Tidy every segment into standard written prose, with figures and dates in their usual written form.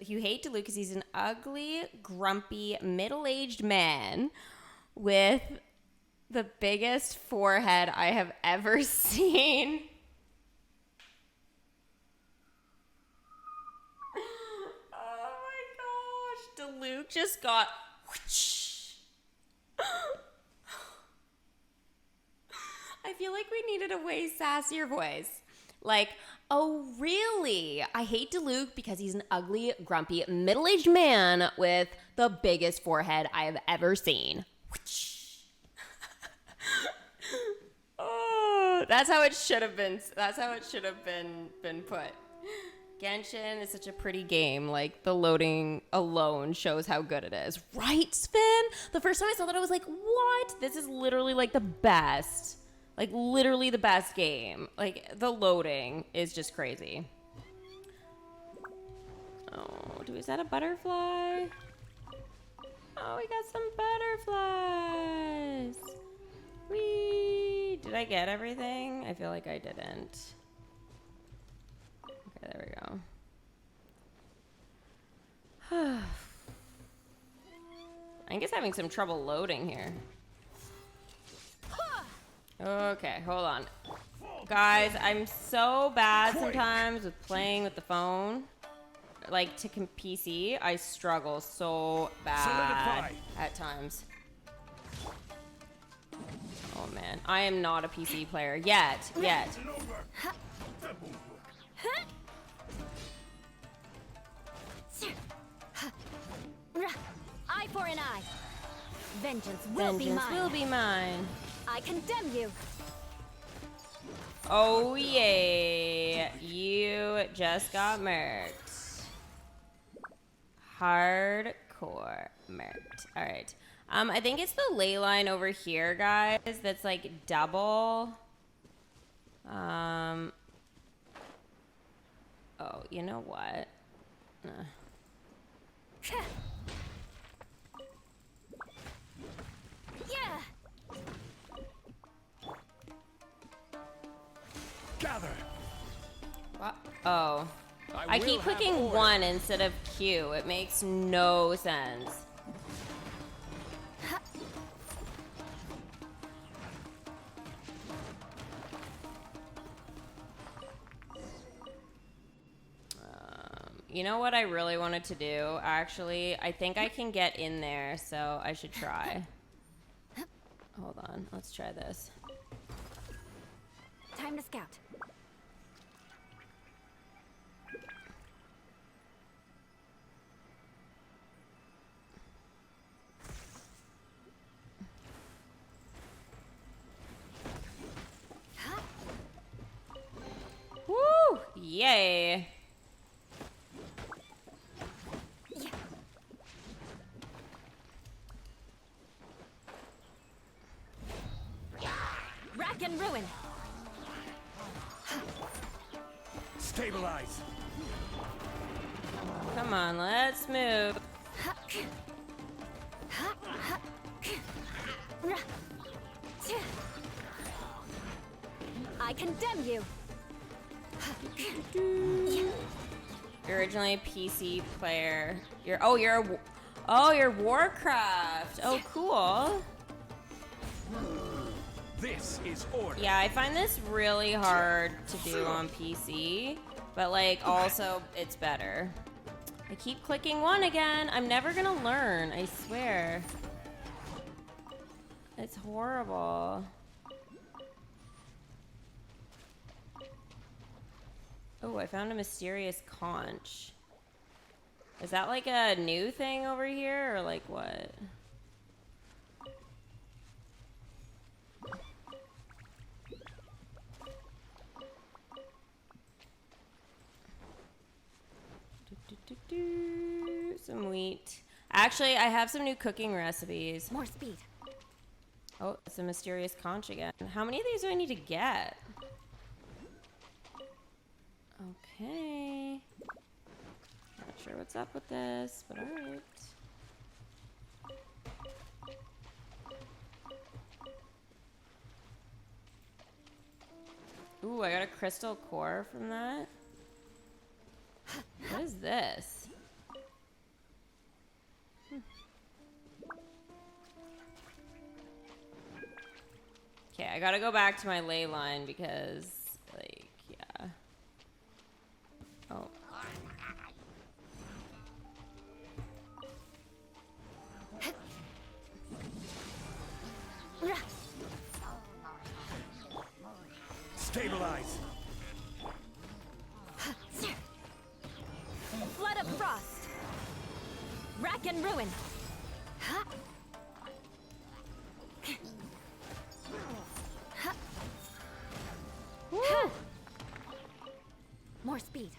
you hate Luke because he's an ugly, grumpy, middle-aged man with the biggest forehead I have ever seen. Oh my gosh. Luke just got whoosh. I feel like we needed a way sassier voice. Like, oh, really? I hate Luke because he's an ugly, grumpy, middle-aged man with the biggest forehead I have ever seen. Oh, that's how it should have been. That's how it should have been put. Genshin is such a pretty game. Like, the loading alone shows how good it is. Right, Sven? The first time I saw that, I was like, what? This is literally, like, the best. Like, literally the best game. Like, the loading is just crazy. Oh, is that a butterfly? Oh, we got some butterflies. Whee! Did I get everything? I feel like I didn't. Okay, there we go. I guess having some trouble loading here. Okay, hold on. Guys, I'm so bad sometimes with playing with the phone. Like, to PC, I struggle so bad at times. Oh, man. I am not a PC player. Yet. Eye for an eye. Vengeance will be mine. I condemn you. Oh, yeah. You just got murked. Hardcore murked. All right. I think it's the ley line over here, guys, that's like double. Oh, you know what? Yeah. Gather. What? Oh. I keep clicking 1 instead of Q. It makes no sense. You know what I really wanted to do? Actually, I think I can get in there, so I should try. Hold on. Let's try this. Time to scout. Woo! Yay! Rack and ruin. Stabilize. Come on, let's move. I condemn you. You're originally a PC player. You're Warcraft. Oh, cool. This is order. Yeah, I find this really hard to do on PC, but like also it's better. I keep clicking 1 again. I'm never gonna learn, I swear. It's horrible. Oh, I found a mysterious conch. Is that like a new thing over here or like what? Some wheat. Actually, I have some new cooking recipes. More speed. Oh, it's a mysterious conch again. How many of these do I need to get? Okay. Not sure what's up with this, but alright. Ooh, I got a crystal core from that. What is this? I gotta go back to my ley line because, like, yeah. Oh. Stabilize. Flood of frost. Rack and ruin. Woo. More speed.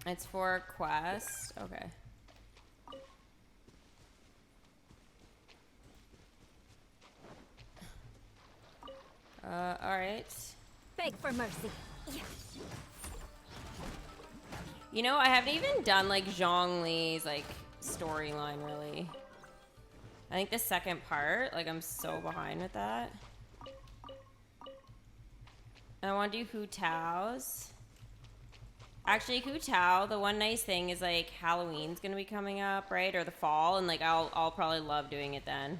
It's for a quest. Okay. All right. Beg for mercy. Yeah. You know, I haven't even done like Zhongli's like storyline really. I think the second part, like I'm so behind with that. And I want to do Hu Tao's. Actually, Hu Tao, the one nice thing is like Halloween's gonna be coming up, right? Or the fall, and like I'll probably love doing it then.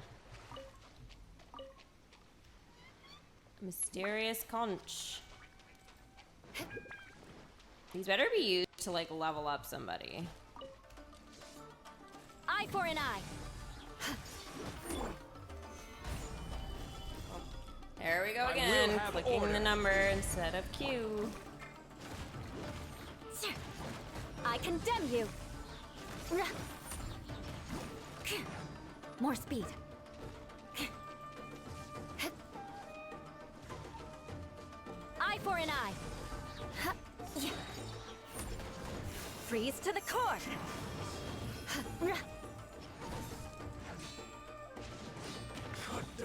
Mysterious Conch. These better be used to like level up somebody. Eye for an eye. There we go again, clicking the number instead of Q. I condemn you. More speed. Eye for an eye. Freeze to the core.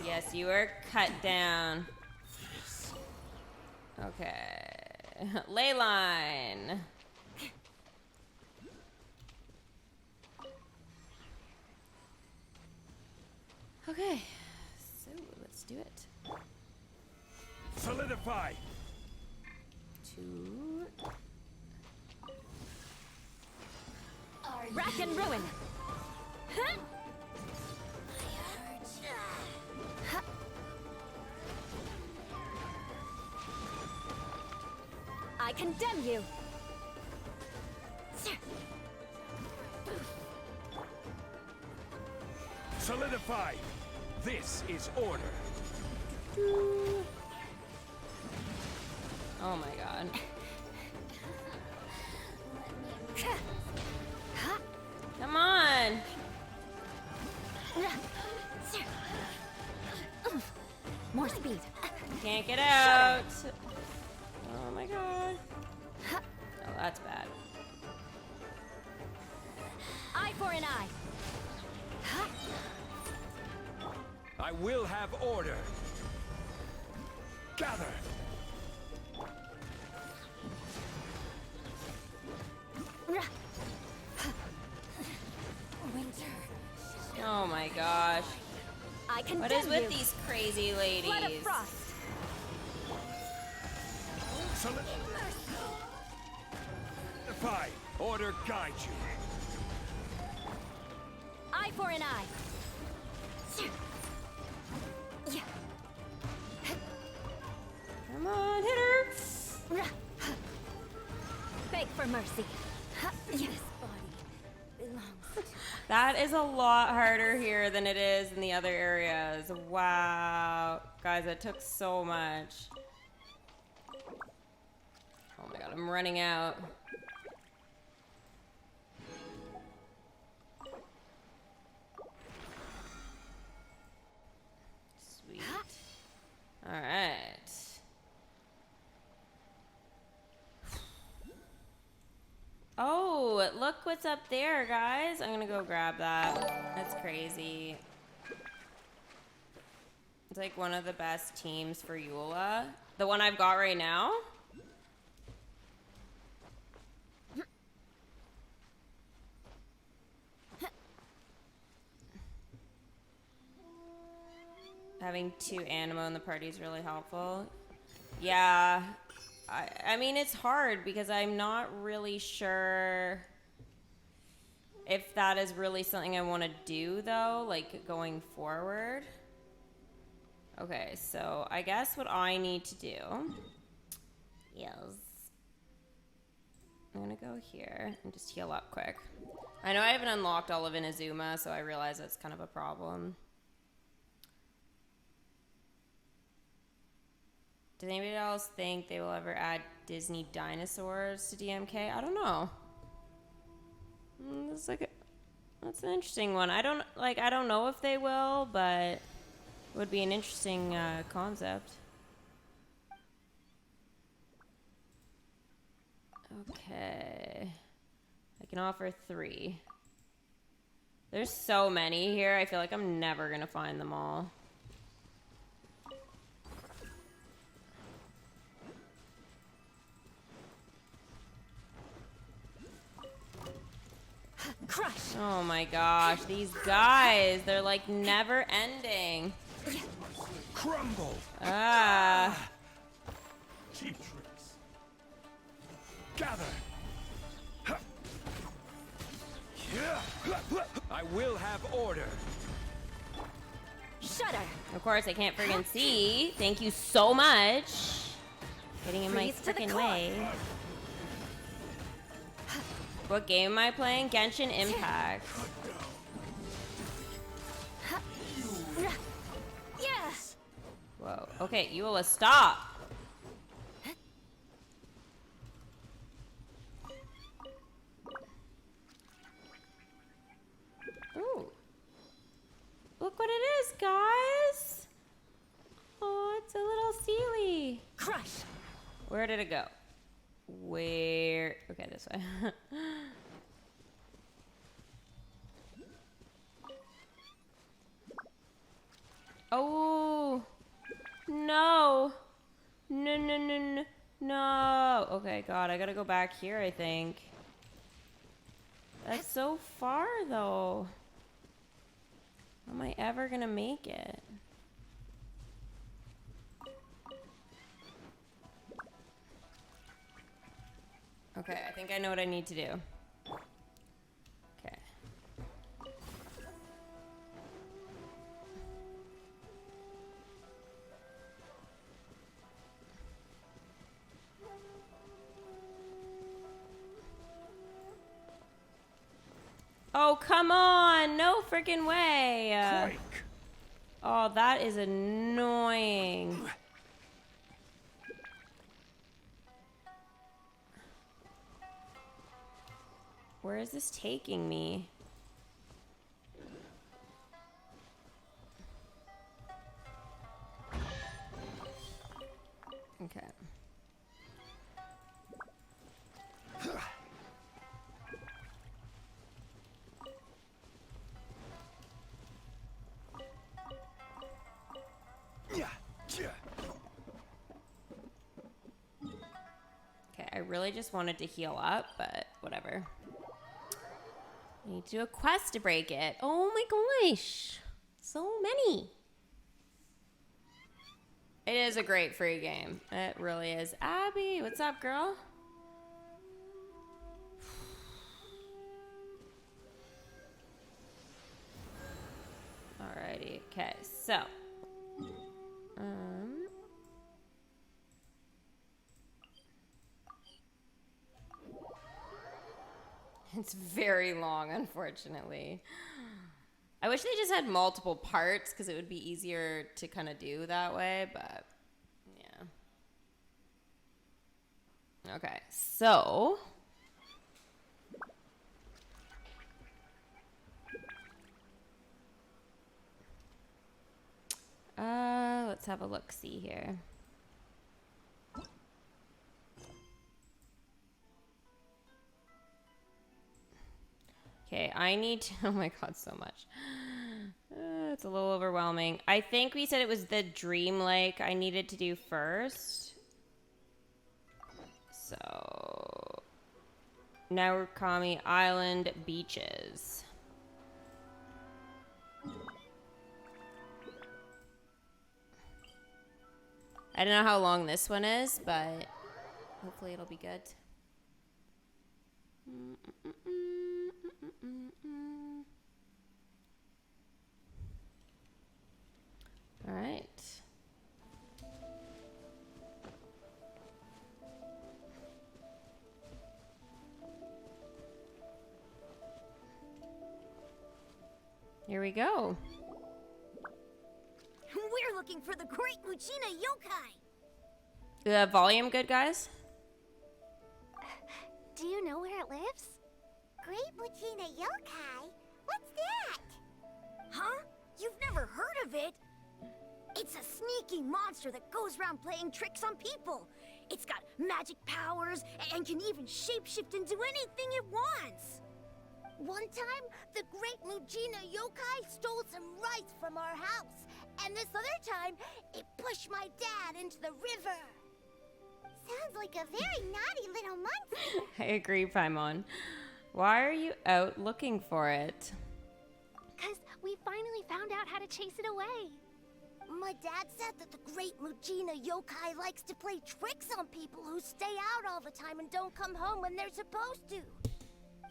Yes, you were cut down. Okay. Ley line. Okay. So let's do it. Solidify. 2. Rack and ruin. I condemn you. Solidify. This is order. Oh my god. Come on. More speed. Can't get out. Oh my god. Oh, that's bad. Eye for an eye. I will have order. Gather. Oh my gosh. I condemn What is with you. these crazy ladies? Flood of frost. Solidify. Order guide you. Eye for an eye. Come on, hit her. Beg for mercy. That is a lot harder here than it is in the other areas. Wow. Guys, it took so much. Oh my god, I'm running out. Sweet. Alright. Oh, look what's up there, guys. I'm gonna go grab that. That's crazy. It's like one of the best teams for Eula. The one I've got right now. Having 2 Animo in the party is really helpful. Yeah. I mean, it's hard because I'm not really sure if that is really something I want to do, though, like, going forward. Okay, so I guess what I need to do is I'm going to go here and just heal up quick. I know I haven't unlocked all of Inazuma, so I realize that's kind of a problem. Does anybody else think they will ever add Disney dinosaurs to DMK? I don't know. That's that's an interesting one. I don't know if they will, but it would be an interesting concept. Okay. I can offer 3. There's so many here. I feel like I'm never gonna find them all. Crush. Oh my gosh, these guys, they're like never ending. Crumble. Ah. Cheap tricks. Gather. I will have order. Shudder. Of course, I can't friggin' see. Thank you so much. Getting in my Freeze to the freaking core. way. What game am I playing? Genshin Impact. Yes. Whoa. Okay, Eula, stop. Ooh. Look what it is, guys. Oh, it's a little Sealy. Crush. Where did it go? Where? Okay, this way. Oh. No. No, no, no, no. No. Okay, God, I gotta go back here, I think. That's so far, though. Am I ever gonna make it? Okay, I think I know what I need to do. Okay. Oh, come on! No freaking way! Quake. Oh, that is annoying. Where is this taking me? Okay. Okay, I really just wanted to heal up, but whatever. I need to do a quest to break it. Oh my gosh. So many. It is a great free game. It really is. Abby, what's up, girl? Alrighty. Okay, so. It's very long, unfortunately. I wish they just had multiple parts because it would be easier to kind of do that way, but yeah. Okay, so. Let's have a look-see here. Okay, I need to... Oh my god, so much. It's a little overwhelming. I think we said it was the Dream Lake I needed to do first. So... Narukami Island Beaches. I don't know how long this one is, but hopefully it'll be good. All right. Here we go. We're looking for the great Lucina yokai. The volume good, guys? Do you know where it lives? Great Lucina yokai? What's that? Huh? You've never heard of it? It's a sneaky monster that goes around playing tricks on people. It's got magic powers and can even shapeshift into anything it wants. One time, the great Mujina yokai stole some rice from our house. And this other time, it pushed my dad into the river. Sounds like a very naughty little monster. I agree, Paimon. Why are you out looking for it? 'Cause we finally found out how to chase it away. My dad said that the great Mujina yokai likes to play tricks on people who stay out all the time and don't come home when they're supposed to.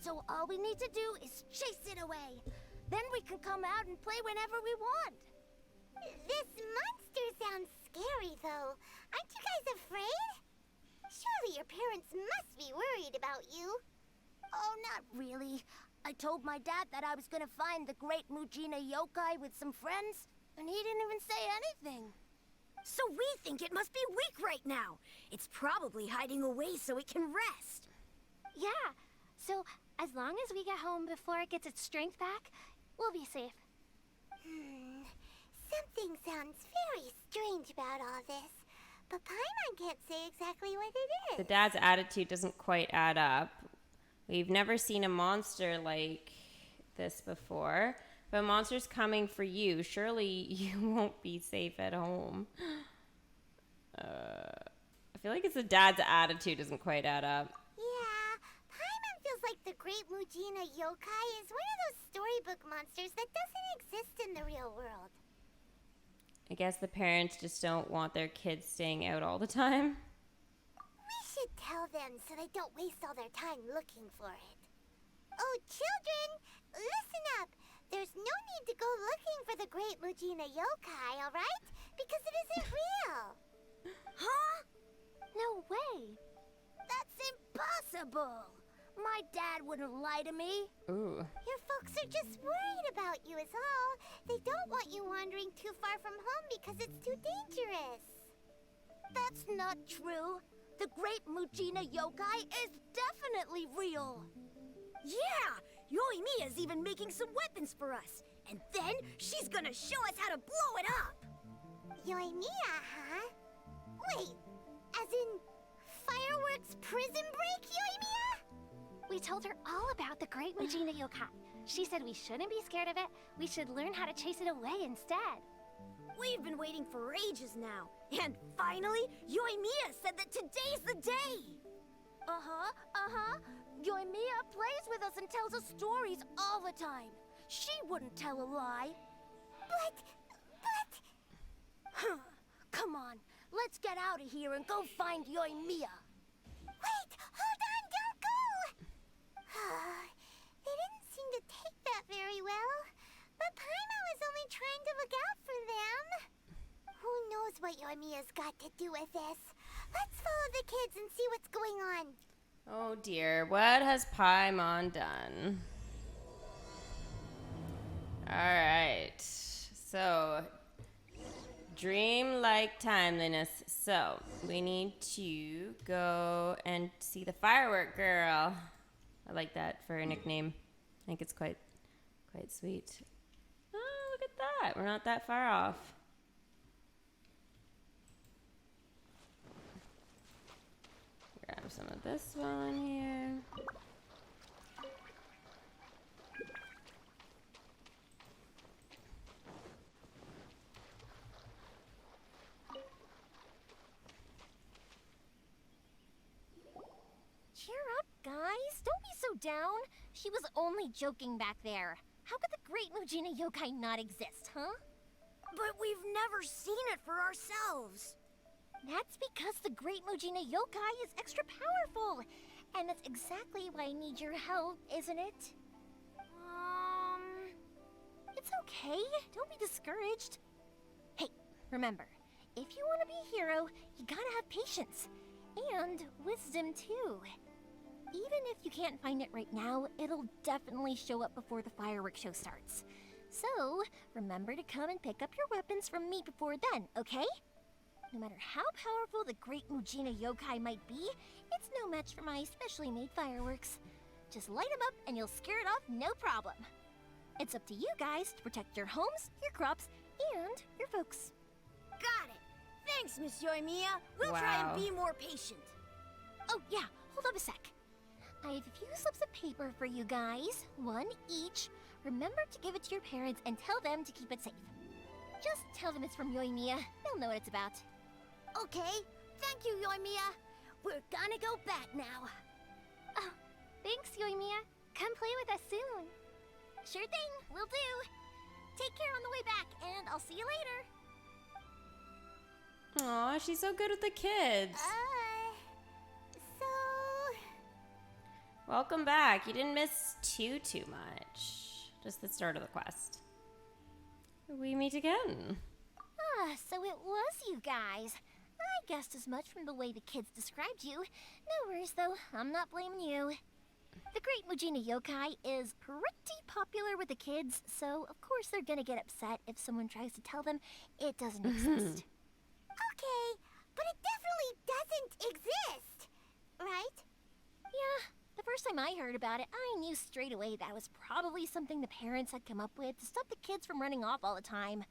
So all we need to do is chase it away. Then we can come out and play whenever we want. This monster sounds scary, though. Aren't you guys afraid? Surely your parents must be worried about you. Oh, not really. I told my dad that I was gonna find the great Mujina yokai with some friends, and he didn't even say anything. So we think it must be weak right now. It's probably hiding away so it can rest. Yeah, so as long as we get home before it gets its strength back, we'll be safe. Something sounds very strange about all this, but Paimon can't say exactly what it is. The dad's attitude doesn't quite add up. We've never seen a monster like this before. If a monster's coming for you, surely you won't be safe at home. I feel like it's the dad's attitude doesn't quite add up. Yeah, Paimon feels like the great Mujina yokai is one of those storybook monsters that doesn't exist in the real world. I guess the parents just don't want their kids staying out all the time. We should tell them so they don't waste all their time looking for it. Oh, children, listen up. There's no need to go looking for the great Mujina yokai, all right? Because it isn't real. Huh? No way. That's impossible. My dad wouldn't lie to me. Ooh. Your folks are just worried about you is all. They don't want you wandering too far from home because it's too dangerous. That's not true. The great Mujina yokai is definitely real. Yeah! Yoimiya's even making some weapons for us. And then she's gonna show us how to blow it up. Yoimiya, huh? Wait, as in fireworks prison break, Yoimiya? We told her all about the great Mujina yokai. She said we shouldn't be scared of it. We should learn how to chase it away instead. We've been waiting for ages now. And finally, Yoimiya said that today's the day. Yoimiya plays with us and tells us stories all the time. She wouldn't tell a lie. But... Come on, let's get out of here and go find Yoimiya. Wait, hold on, don't go! They didn't seem to take that very well. But Paimon was only trying to look out for them. Who knows what Yoimiya's got to do with this? Let's follow the kids and see what's going on. Oh dear, what has Paimon done? Alright, so dream-like timeliness. So we need to go and see the firework girl. I like that for a nickname. I think it's quite sweet. Oh, look at that. We're not that far off. Grab some of this one here. Cheer up, guys. Don't be so down. She was only joking back there. How could the great Mujina yokai not exist, huh? But we've never seen it for ourselves. That's because the great Mujina yokai is extra powerful. And that's exactly why I need your help, isn't it? It's okay. Don't be discouraged. Hey, remember, if you want to be a hero, you gotta have patience. And wisdom, too. Even if you can't find it right now, it'll definitely show up before the fireworks show starts. So, remember to come and pick up your weapons from me before then, okay? No matter how powerful the great Mujina yokai might be, it's no match for my specially made fireworks. Just light them up and you'll scare it off no problem. It's up to you guys to protect your homes, your crops, and your folks. Got it. Thanks, Miss Yoimiya. We'll try Wow. and be more patient. Oh yeah, hold up a sec. I have a few slips of paper for you guys, one each. Remember to give it to your parents and tell them to keep it safe. Just tell them it's from Yoimiya. They'll know what it's about. Okay. Thank you, Yoimiya. We're gonna go back now. Oh, thanks, Yoimiya. Come play with us soon. Sure thing, will do. Take care on the way back, and I'll see you later. Aw, she's so good with the kids. So... Welcome back. You didn't miss too much. Just the start of the quest. We meet again. So it was you guys. I guessed as much from the way the kids described you. No worries, though. I'm not blaming you. The Great Mujina Yokai is pretty popular with the kids, so of course they're gonna get upset if someone tries to tell them it doesn't exist. Okay, but it definitely doesn't exist, right? Yeah, the first time I heard about it, I knew straight away that was probably something the parents had come up with to stop the kids from running off all the time.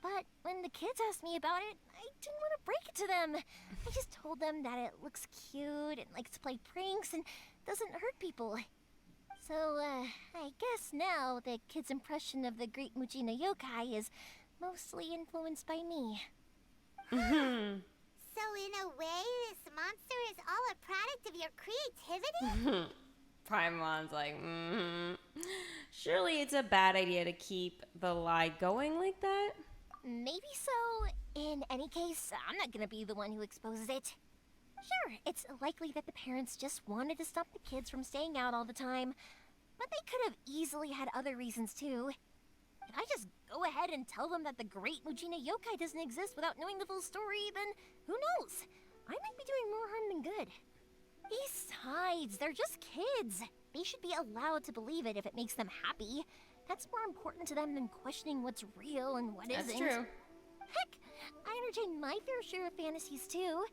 But when the kids asked me about it, I didn't want to break it to them. I just told them that it looks cute and likes to play pranks and doesn't hurt people. So, I guess now the kids' impression of the Great Mujina Yokai is mostly influenced by me. So in a way, this monster is all a product of your creativity? Paimon's like, Surely it's a bad idea to keep the lie going like that? Maybe so. In any case, I'm not gonna be the one who exposes it. Sure, it's likely that the parents just wanted to stop the kids from staying out all the time, but they could have easily had other reasons too. If I just go ahead and tell them that the Great Mujina Yokai doesn't exist without knowing the full story, then who knows? I might be doing more harm than good. Besides, they're just kids. They should be allowed to believe it if it makes them happy. That's more important to them than questioning what's real and what That's isn't. true. Heck, I entertain my fair share of fantasies too.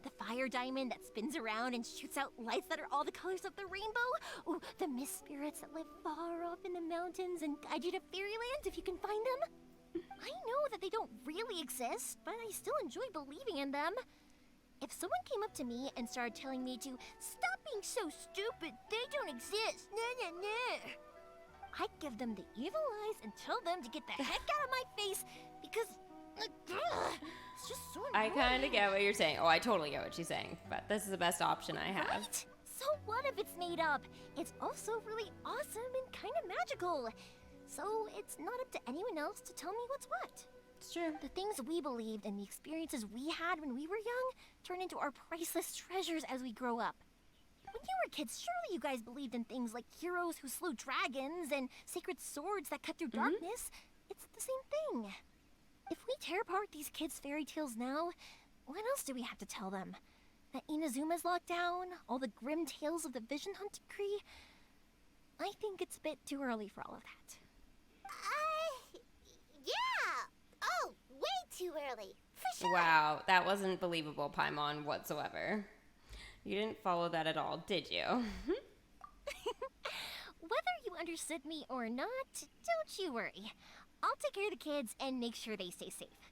The fire diamond that spins around and shoots out lights that are all the colors of the rainbow. Ooh, the mist spirits that live far off in the mountains and guide you to fairyland if you can find them. I know that they don't really exist, but I still enjoy believing in them. If someone came up to me and started telling me to stop being so stupid, they don't exist, I'd give them the evil eyes and tell them to get the heck out of my face because it's just so I annoying. kind of get what you're saying. Oh, I totally get what she's saying. But this is the best option I have. Right? So what if it's made up? It's also really awesome and kind of magical. So it's not up to anyone else to tell me what's what. It's true. The things we believed and the experiences we had when we were young turn into our priceless treasures as we grow up. When you were kids, surely you guys believed in things like heroes who slew dragons and sacred swords that cut through darkness. It's the same thing. If we tear apart these kids' fairy tales now, what else do we have to tell them? That Inazuma's locked down? All the grim tales of the Vision Hunt decree? I think it's a bit too early for all of that. Yeah! Oh, way too early. For sure. Wow, that wasn't believable, Paimon, whatsoever. You didn't follow that at all, did you? Whether you understood me or not, don't you worry. I'll take care of the kids and make sure they stay safe.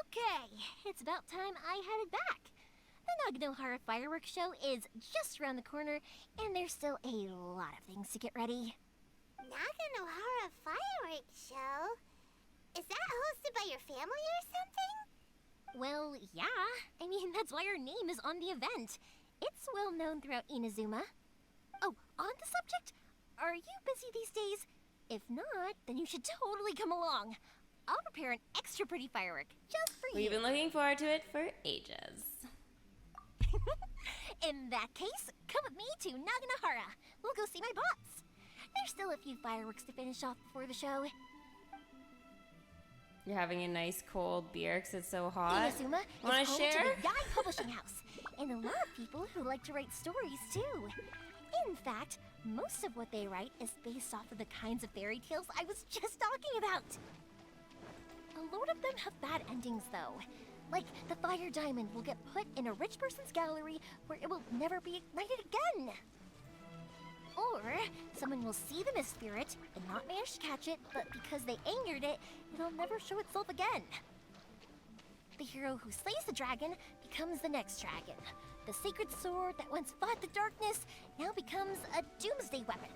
Okay, it's about time I headed back. The Naganohara fireworks show is just around the corner, and there's still a lot of things to get ready. Naganohara fireworks show? Is that hosted by your family or something? Well, yeah. I mean, that's why our name is on the event. It's well known throughout Inazuma. Oh, on the subject, are you busy these days? If not, then you should totally come along. I'll prepare an extra pretty firework just for We've you. been looking forward to it for ages. In that case, come with me to Naganohara. We'll go see my boss. There's still a few fireworks to finish off before the show. You're having a nice cold beer because it's so hot. Inazuma Want is to home share? to the Yai Publishing House, and a lot of people who like to write stories too. In fact, most of what they write is based off of the kinds of fairy tales I was just talking about. A lot of them have bad endings though. Like, the fire diamond will get put in a rich person's gallery where it will never be ignited again. Or, someone will see the mist spirit and not manage to catch it, but because they angered it, it'll never show itself again. The hero who slays the dragon becomes the next dragon. The sacred sword that once fought the darkness now becomes a doomsday weapon.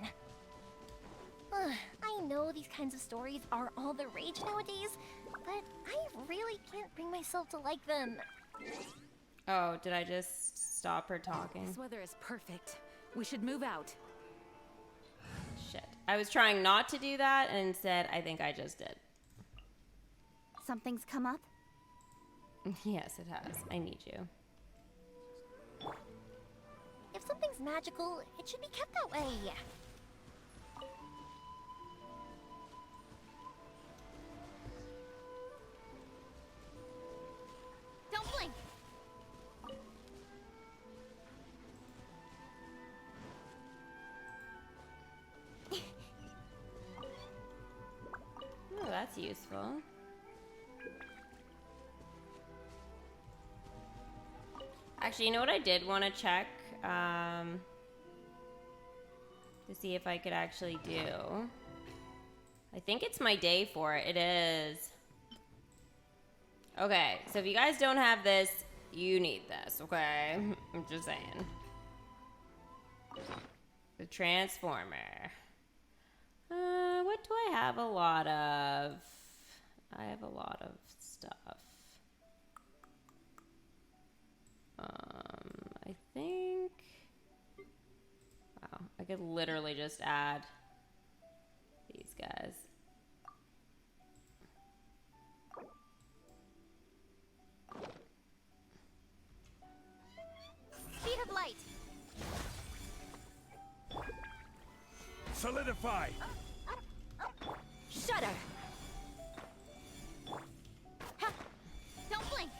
I know these kinds of stories are all the rage nowadays, but I really can't bring myself to like them. Oh, did I just stop her talking? This weather is perfect. We should move out. Shit. I was trying not to do that, and instead, I think I just did. Something's come up? Yes, it has. I need you. If something's magical, it should be kept that way. Don't blink! Oh, that's useful. Actually, you know what I did want to check? To see if I could actually do. I think it's my day for it. It is. Okay, so if you guys don't have this, you need this, okay? I'm just saying. The Transformer. What do I have a lot of? I have a lot of stuff. I think... Wow, I could literally just add these guys. Speed of light! Solidify! Shudder! Ha! Don't blink!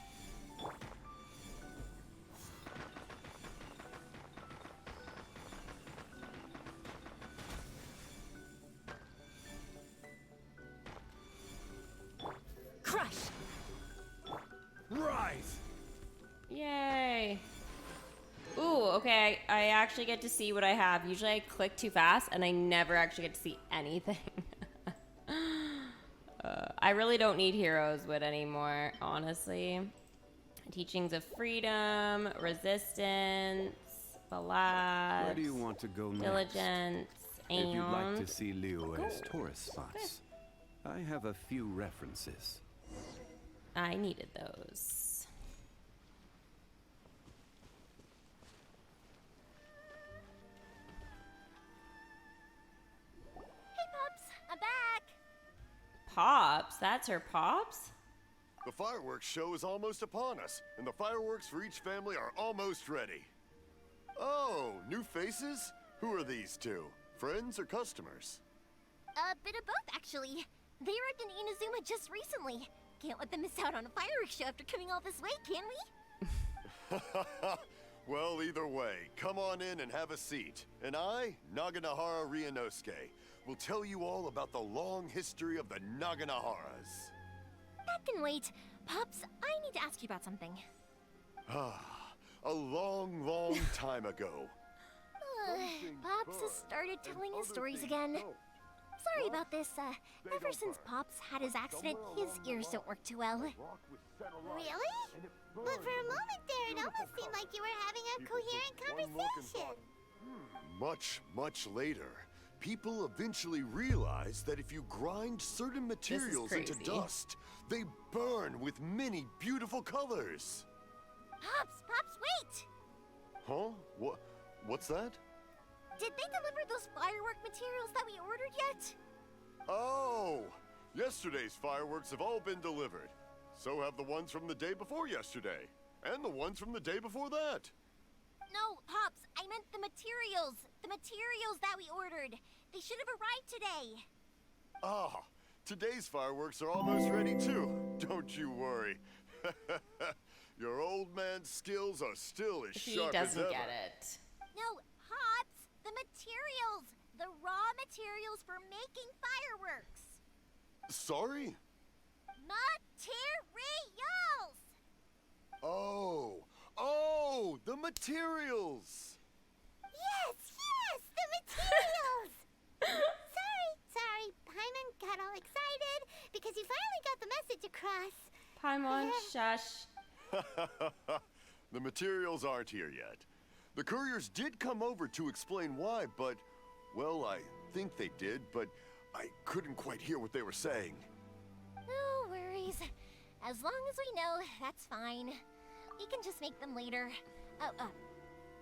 Crush! Rise! Yay! Ooh, okay, I actually get to see what I have. Usually I click too fast and I never actually get to see anything. I really don't need Heroes Wit anymore, honestly. Teachings of Freedom, Resistance, Ballad, Where do you want to go next? Diligence, If you'd like and... to see Liyue's tourist spots, I have a few references. I needed those. Hey, Pops, I'm back. Pops? That's her Pops? The fireworks show is almost upon us, and the fireworks for each family are almost ready. Oh, new faces? Who are these two? Friends or customers? A bit of both, actually. They arrived in Inazuma just recently. Can't let them miss out on a fireworks show after coming all this way, can we? Well, either way, come on in and have a seat. And I, Naganahara Ryunosuke, will tell you all about the long history of the Naganaharas. That can wait. Pops, I need to ask you about something. A long, long time ago. Pops has started telling his stories again. Sorry about this. Ever since Pops had his accident, his ears don't work too well. Really? But for a moment there, it almost seemed like you were having a coherent conversation. Much, much later, people eventually realized that if you grind certain materials into crazy. dust, they burn with many beautiful colors. Pops, wait! Huh? What's that? Did they deliver those firework materials that we ordered yet? Oh! Yesterday's fireworks have all been delivered. So have the ones from the day before yesterday. And the ones from the day before that. No, Pops, I meant the materials. The materials that we ordered. They should have arrived today. Ah, today's fireworks are almost ready too. Don't you worry. Your old man's skills are still as He sharp as doesn't ever. get it. No, Pops, the materials. The raw materials for making fireworks. Sorry? Materials! Oh, the materials. Yes, the materials! Sorry, Paimon got all excited because he finally got the message across. Paimon, shush. The materials aren't here yet. The couriers did come over to explain why, but, well, I think they did, but I couldn't quite hear what they were saying. No worries. As long as we know, that's fine. We can just make them later.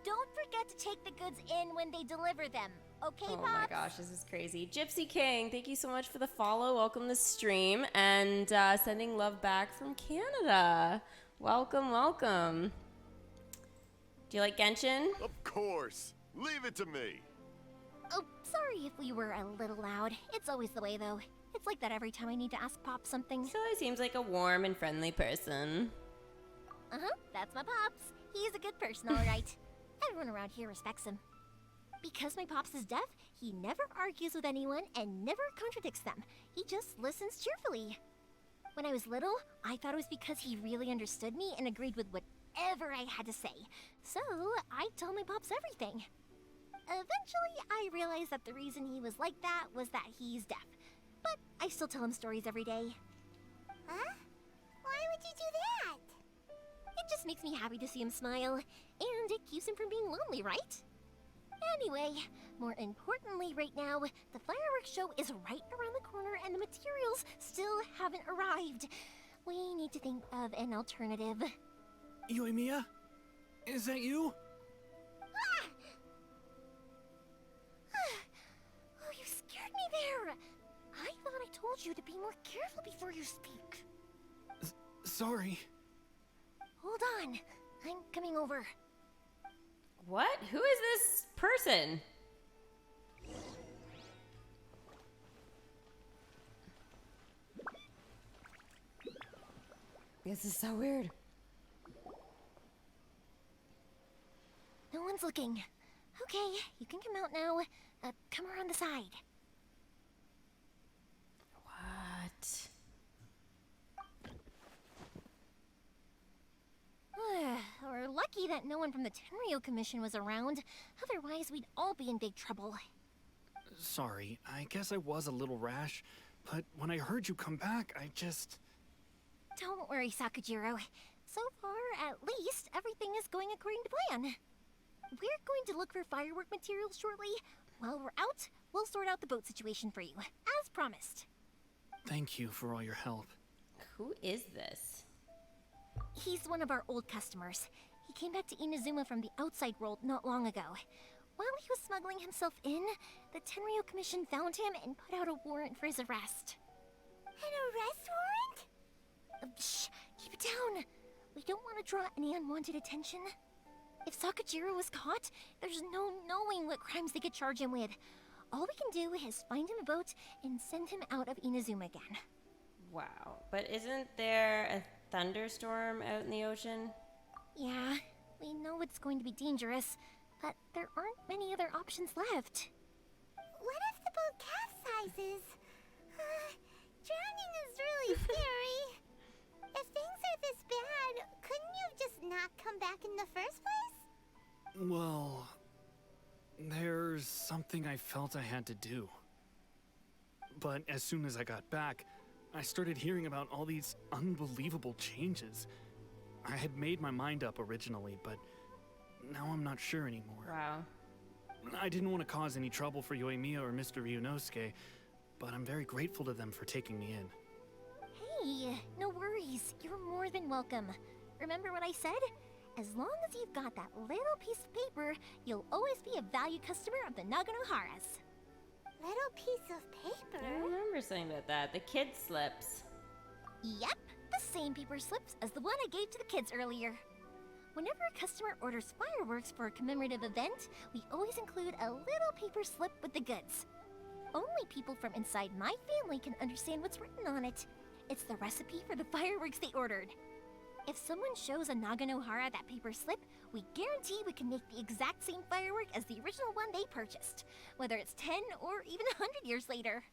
Don't forget to take the goods in when they deliver them. Okay, Oh Pops? my gosh, this is crazy. Gypsy King, thank you so much for the follow. Welcome to the stream and sending love back from Canada. Welcome, welcome. Do you like Genshin? Of course. Leave it to me. Oh, sorry if we were a little loud. It's always the way, though. It's like that every time I need to ask Pop something. So he seems like a warm and friendly person. Uh-huh, that's my Pops. He's a good person, all right. Everyone around here respects him. Because my Pops is deaf, he never argues with anyone and never contradicts them. He just listens cheerfully. When I was little, I thought it was because he really understood me and agreed with whatever I had to say. So, I tell my Pops everything. Eventually, I realized that the reason he was like that was that he's deaf. But I still tell him stories every day. Huh? Why would you do that? It just makes me happy to see him smile, and it keeps him from being lonely, right? Anyway, more importantly right now, the fireworks show is right around the corner and the materials still haven't arrived. We need to think of an alternative. Yoimiya? Is that you? Oh, you scared me there! I thought I told you to be more careful before you speak. Sorry. Hold on, I'm coming over. What? Who is this person? This is so weird. No one's looking. Okay, you can come out now. Come around the side. What? We're lucky that no one from the Tenryo Commission was around. Otherwise, we'd all be in big trouble. Sorry, I guess I was a little rash, but when I heard you come back, I just... Don't worry, Sakujiro. So far, at least, everything is going according to plan. We're going to look for firework materials shortly. While we're out, we'll sort out the boat situation for you, as promised. Thank you for all your help. Who is this? He's one of our old customers. He came back to Inazuma from the outside world not long ago. While he was smuggling himself in, the Tenryo Commission found him and put out a warrant for his arrest. An arrest warrant? Shh, keep it down. We don't want to draw any unwanted attention. If Sakujiro was caught, there's no knowing what crimes they could charge him with. All we can do is find him a boat and send him out of Inazuma again. Wow. But isn't there a thunderstorm out in the ocean? Yeah, we know it's going to be dangerous, but there aren't many other options left. What if the boat capsizes? Drowning is really scary. If things are this bad, couldn't you have just not come back in the first place? Well, there's something I felt I had to do. But as soon as I got back, I started hearing about all these unbelievable changes. I had made my mind up originally, but now I'm not sure anymore. Wow. I didn't want to cause any trouble for Yoimiya or Mr. Ryunosuke, but I'm very grateful to them for taking me in. Hey, no worries. You're more than welcome. Remember what I said? As long as you've got that little piece of paper, you'll always be a valued customer of the Naganoharas. Little piece of I paper? remember something about that. The kid slips. Yep, the same paper slips as the one I gave to the kids earlier. Whenever a customer orders fireworks for a commemorative event, we always include a little paper slip with the goods. Only people from inside my family can understand what's written on it. It's the recipe for the fireworks they ordered. If someone shows a Naganohara that paper slip, we guarantee we can make the exact same firework as the original one they purchased, whether it's 10 or even 100 years later.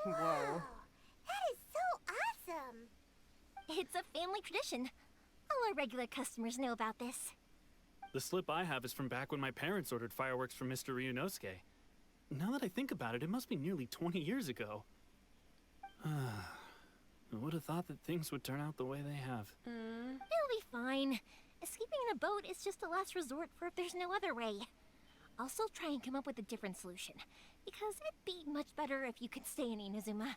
Whoa. That is so awesome! It's a family tradition. All our regular customers know about this. The slip I have is from back when my parents ordered fireworks from Mr. Ryunosuke. Now that I think about it, it must be nearly 20 years ago. I would have thought that things would turn out the way they have. It'll be fine. Escaping in a boat is just a last resort for if there's no other way. I'll still try and come up with a different solution, because it'd be much better if you could stay in Inazuma.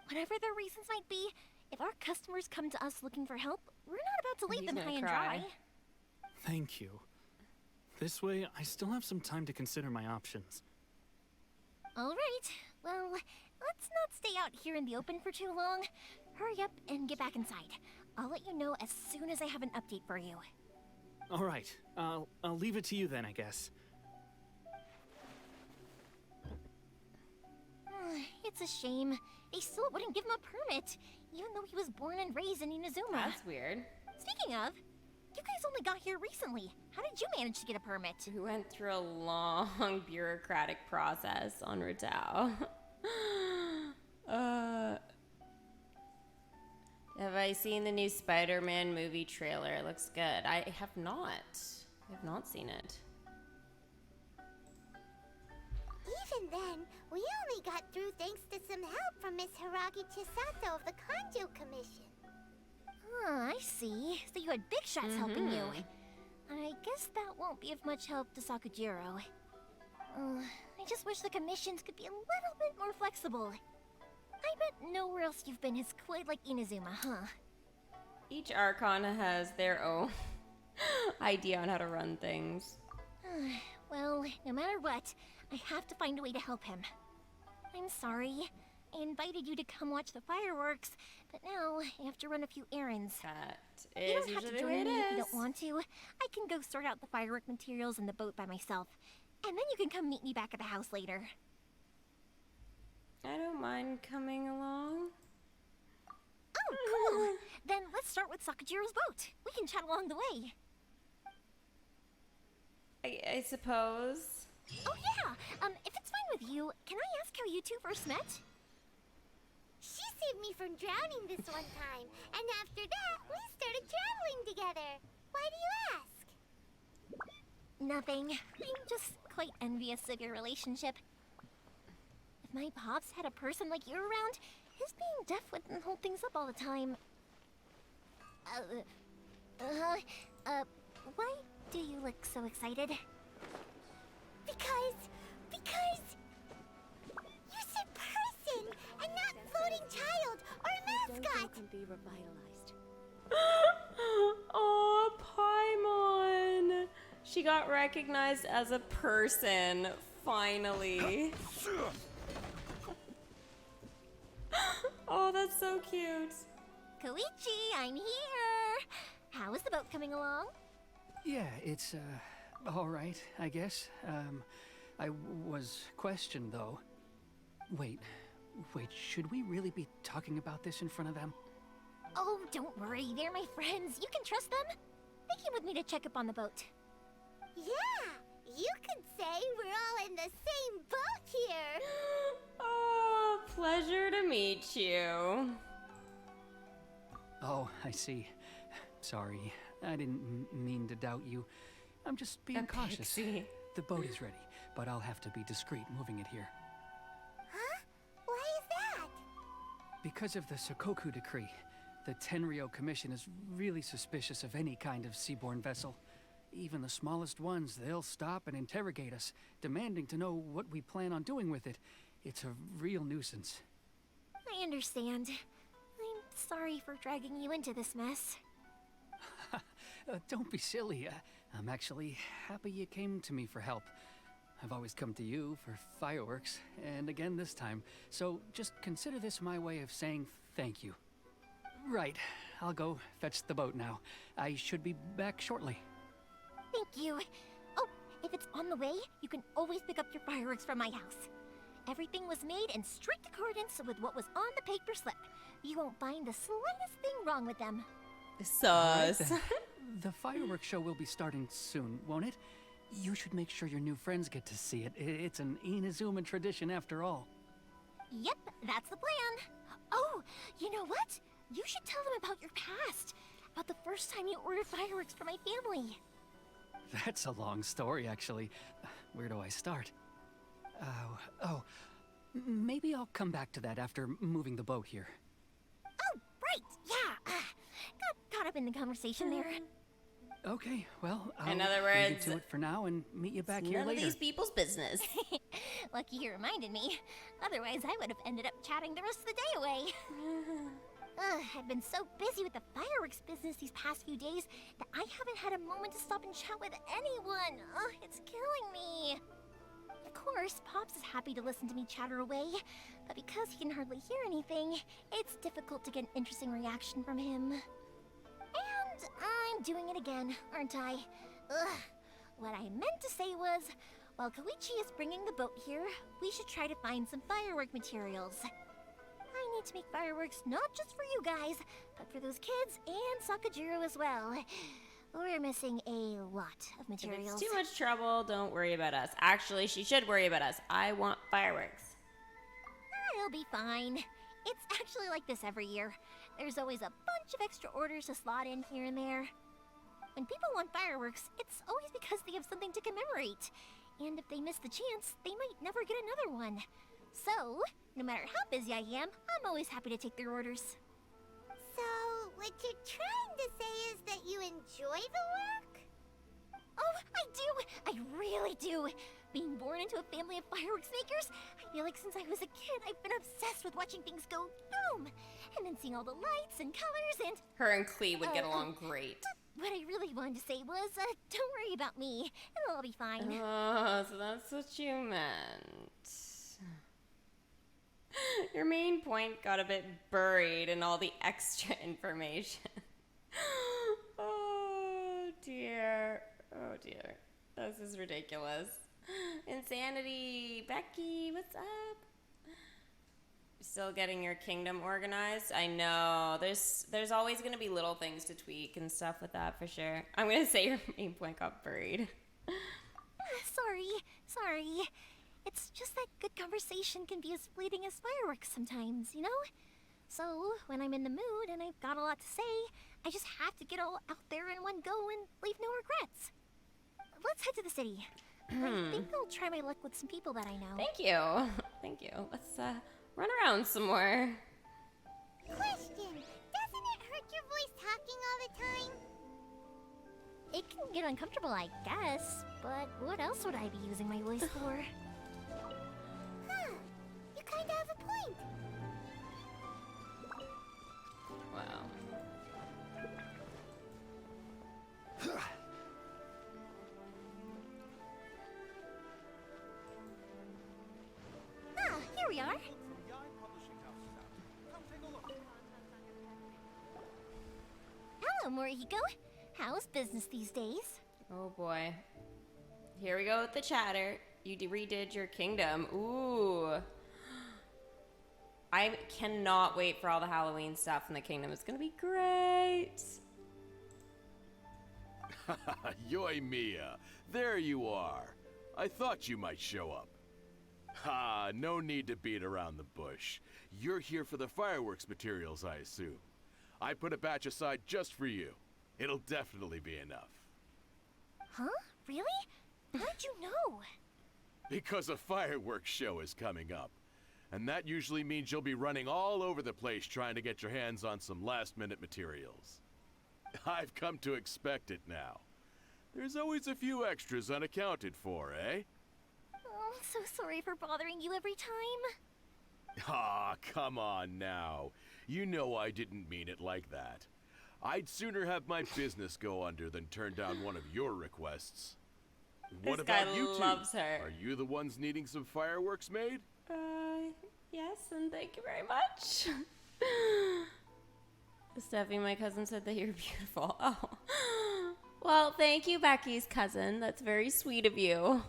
Whatever their reasons might be, if our customers come to us looking for help, we're not about to leave He's them gonna high and cry. dry. Thank you. This way, I still have some time to consider my options. All right, well, let's not stay out here in the open for too long. Hurry up and get back inside. I'll let you know as soon as I have an update for you. All right, I'll leave it to you then, I guess. It's a shame. They still wouldn't give him a permit, even though he was born and raised in Inazuma. That's weird. Speaking of, you guys only got here recently. How did you manage to get a permit? We went through a long bureaucratic process on Ritao. Have I seen the new Spider-Man movie trailer? It looks good. I have not. I have not seen it. Even then, we only got through thanks to some help from Miss Hiragi Chisato of the Kanjo Commission. I see. So you had big shots helping you. I guess that won't be of much help to Sakujiro. I just wish the commissions could be a little bit more flexible. I bet nowhere else you've been is quite like Inazuma, huh? Each Archon has their own idea on how to run things. Well, no matter what, I have to find a way to help him. I'm sorry. I invited you to come watch the fireworks, but now I have to run a few errands. That You is don't have to usually the way join it me if you is. don't want to. I can go sort out the firework materials in the boat by myself. And then you can come meet me back at the house later. I don't mind coming along. Oh, cool! Then let's start with Sakujiro's boat. We can chat along the way. I suppose. Oh yeah! If it's fine with you, can I ask how you two first met? She saved me from drowning this one time, and after that, we started traveling together. Why do you ask? Nothing. I'm just quite envious of your relationship. If my pops had a person like you around, his being deaf wouldn't hold things up all the time. Why do you look so excited? Because you said person and not floating child or a mascot. Can be revitalized. Oh, Paimon! She got recognized as a person, finally. Oh, that's so cute. Koichi, I'm here! How is the boat coming along? Yeah, it's, all right, I guess. I was questioned, though. Wait, should we really be talking about this in front of them? Oh, don't worry, they're my friends. You can trust them. They came with me to check up on the boat. Yeah, you could say we're all in the same boat here. Oh, pleasure to meet you. Oh, I see. Sorry, I didn't mean to doubt you. I'm just being cautious. Pixie. The boat is ready, but I'll have to be discreet moving it here. Huh? Why is that? Because of the Sokoku decree, the Tenryo Commission is really suspicious of any kind of seaborne vessel. Even the smallest ones, they'll stop and interrogate us, demanding to know what we plan on doing with it. It's a real nuisance. I understand. I'm sorry for dragging you into this mess. Don't be silly. I'm actually happy you came to me for help. I've always come to you for fireworks, and again this time. So just consider this my way of saying thank you. Right. I'll go fetch the boat now. I should be back shortly. Thank you. Oh, if it's on the way, you can always pick up your fireworks from my house. Everything was made in strict accordance with what was on the paper slip. You won't find the slightest thing wrong with them. Sus. Right then. The fireworks show will be starting soon, won't it? You should make sure your new friends get to see it. It's an Inazuma tradition after all. Yep, that's the plan. Oh, you know what? You should tell them about your past. About the first time you ordered fireworks for my family. That's a long story, actually. Where do I start? Maybe I'll come back to that after moving the boat here. Oh, right, yeah. Got caught up in the conversation there. Okay, well, I'll In other leave words, you to it for now and meet you back It's here none later. of these people's business. Lucky you reminded me. Otherwise, I would have ended up chatting the rest of the day away. I've been so busy with the fireworks business these past few days that I haven't had a moment to stop and chat with anyone. It's killing me. Of course, Pops is happy to listen to me chatter away, but because he can hardly hear anything, it's difficult to get an interesting reaction from him. And I'm doing it again, aren't I? What I meant to say was, while Koichi is bringing the boat here, we should try to find some firework materials. I need to make fireworks not just for you guys, but for those kids and Sakajiro as well. We're missing a lot of If materials. it's too much trouble, don't worry about us. Actually, she should worry about us. I want fireworks. It'll be fine. It's actually like this every year. There's always a bunch of extra orders to slot in here and there. When people want fireworks, it's always because they have something to commemorate. And if they miss the chance, they might never get another one. So, no matter how busy I am, I'm always happy to take their orders. So, what you're trying to say is that you enjoy the work? Oh, I do! I really do! Being born into a family of fireworks makers, I feel like since I was a kid, I've been obsessed with watching things go boom! And then seeing all the lights and colors and... Her and Klee would get along great. What I really wanted to say was, don't worry about me. It'll all be fine. Oh, so that's what you meant. Your main point got a bit buried in all the extra information. Oh dear. Oh dear. This is ridiculous. Insanity. Becky, what's up? Still getting your kingdom organized? I know. There's always going to be little things to tweak and stuff with that for sure. I'm going to say your main point got buried. Sorry. It's just that good conversation can be as fleeting as fireworks sometimes, you know? So, when I'm in the mood and I've got a lot to say, I just have to get all out there in one go and leave no regrets. Let's head to the city. I think I'll try my luck with some people that I know. Thank you. Thank you. Let's run around some more. Question, doesn't it hurt your voice talking all the time? It can get uncomfortable, I guess, but what else would I be using my voice for? Huh, you kinda have a point. Wow. Here we are. Hello, Morihiko. How's business these days? Oh boy. Here we go with the chatter. You redid your kingdom. Ooh. I cannot wait for all the Halloween stuff in the kingdom. It's gonna be great. Yoimiya, there you are. I thought you might show up. Ha, no need to beat around the bush. You're here for the fireworks materials, I assume. I put a batch aside just for you. It'll definitely be enough. Huh? Really? How'd you know? Because a fireworks show is coming up. And that usually means you'll be running all over the place trying to get your hands on some last-minute materials. I've come to expect it now. There's always a few extras unaccounted for, eh? Oh, I'm so sorry for bothering you every time. Ah, come on now. You know I didn't mean it like that. I'd sooner have my business go under than turn down one of your requests. What This guy about you two? loves her. Are you the ones needing some fireworks made? Yes, and thank you very much. Steffi, my cousin said that you're beautiful. Oh. Well, thank you, Becky's cousin. That's very sweet of you.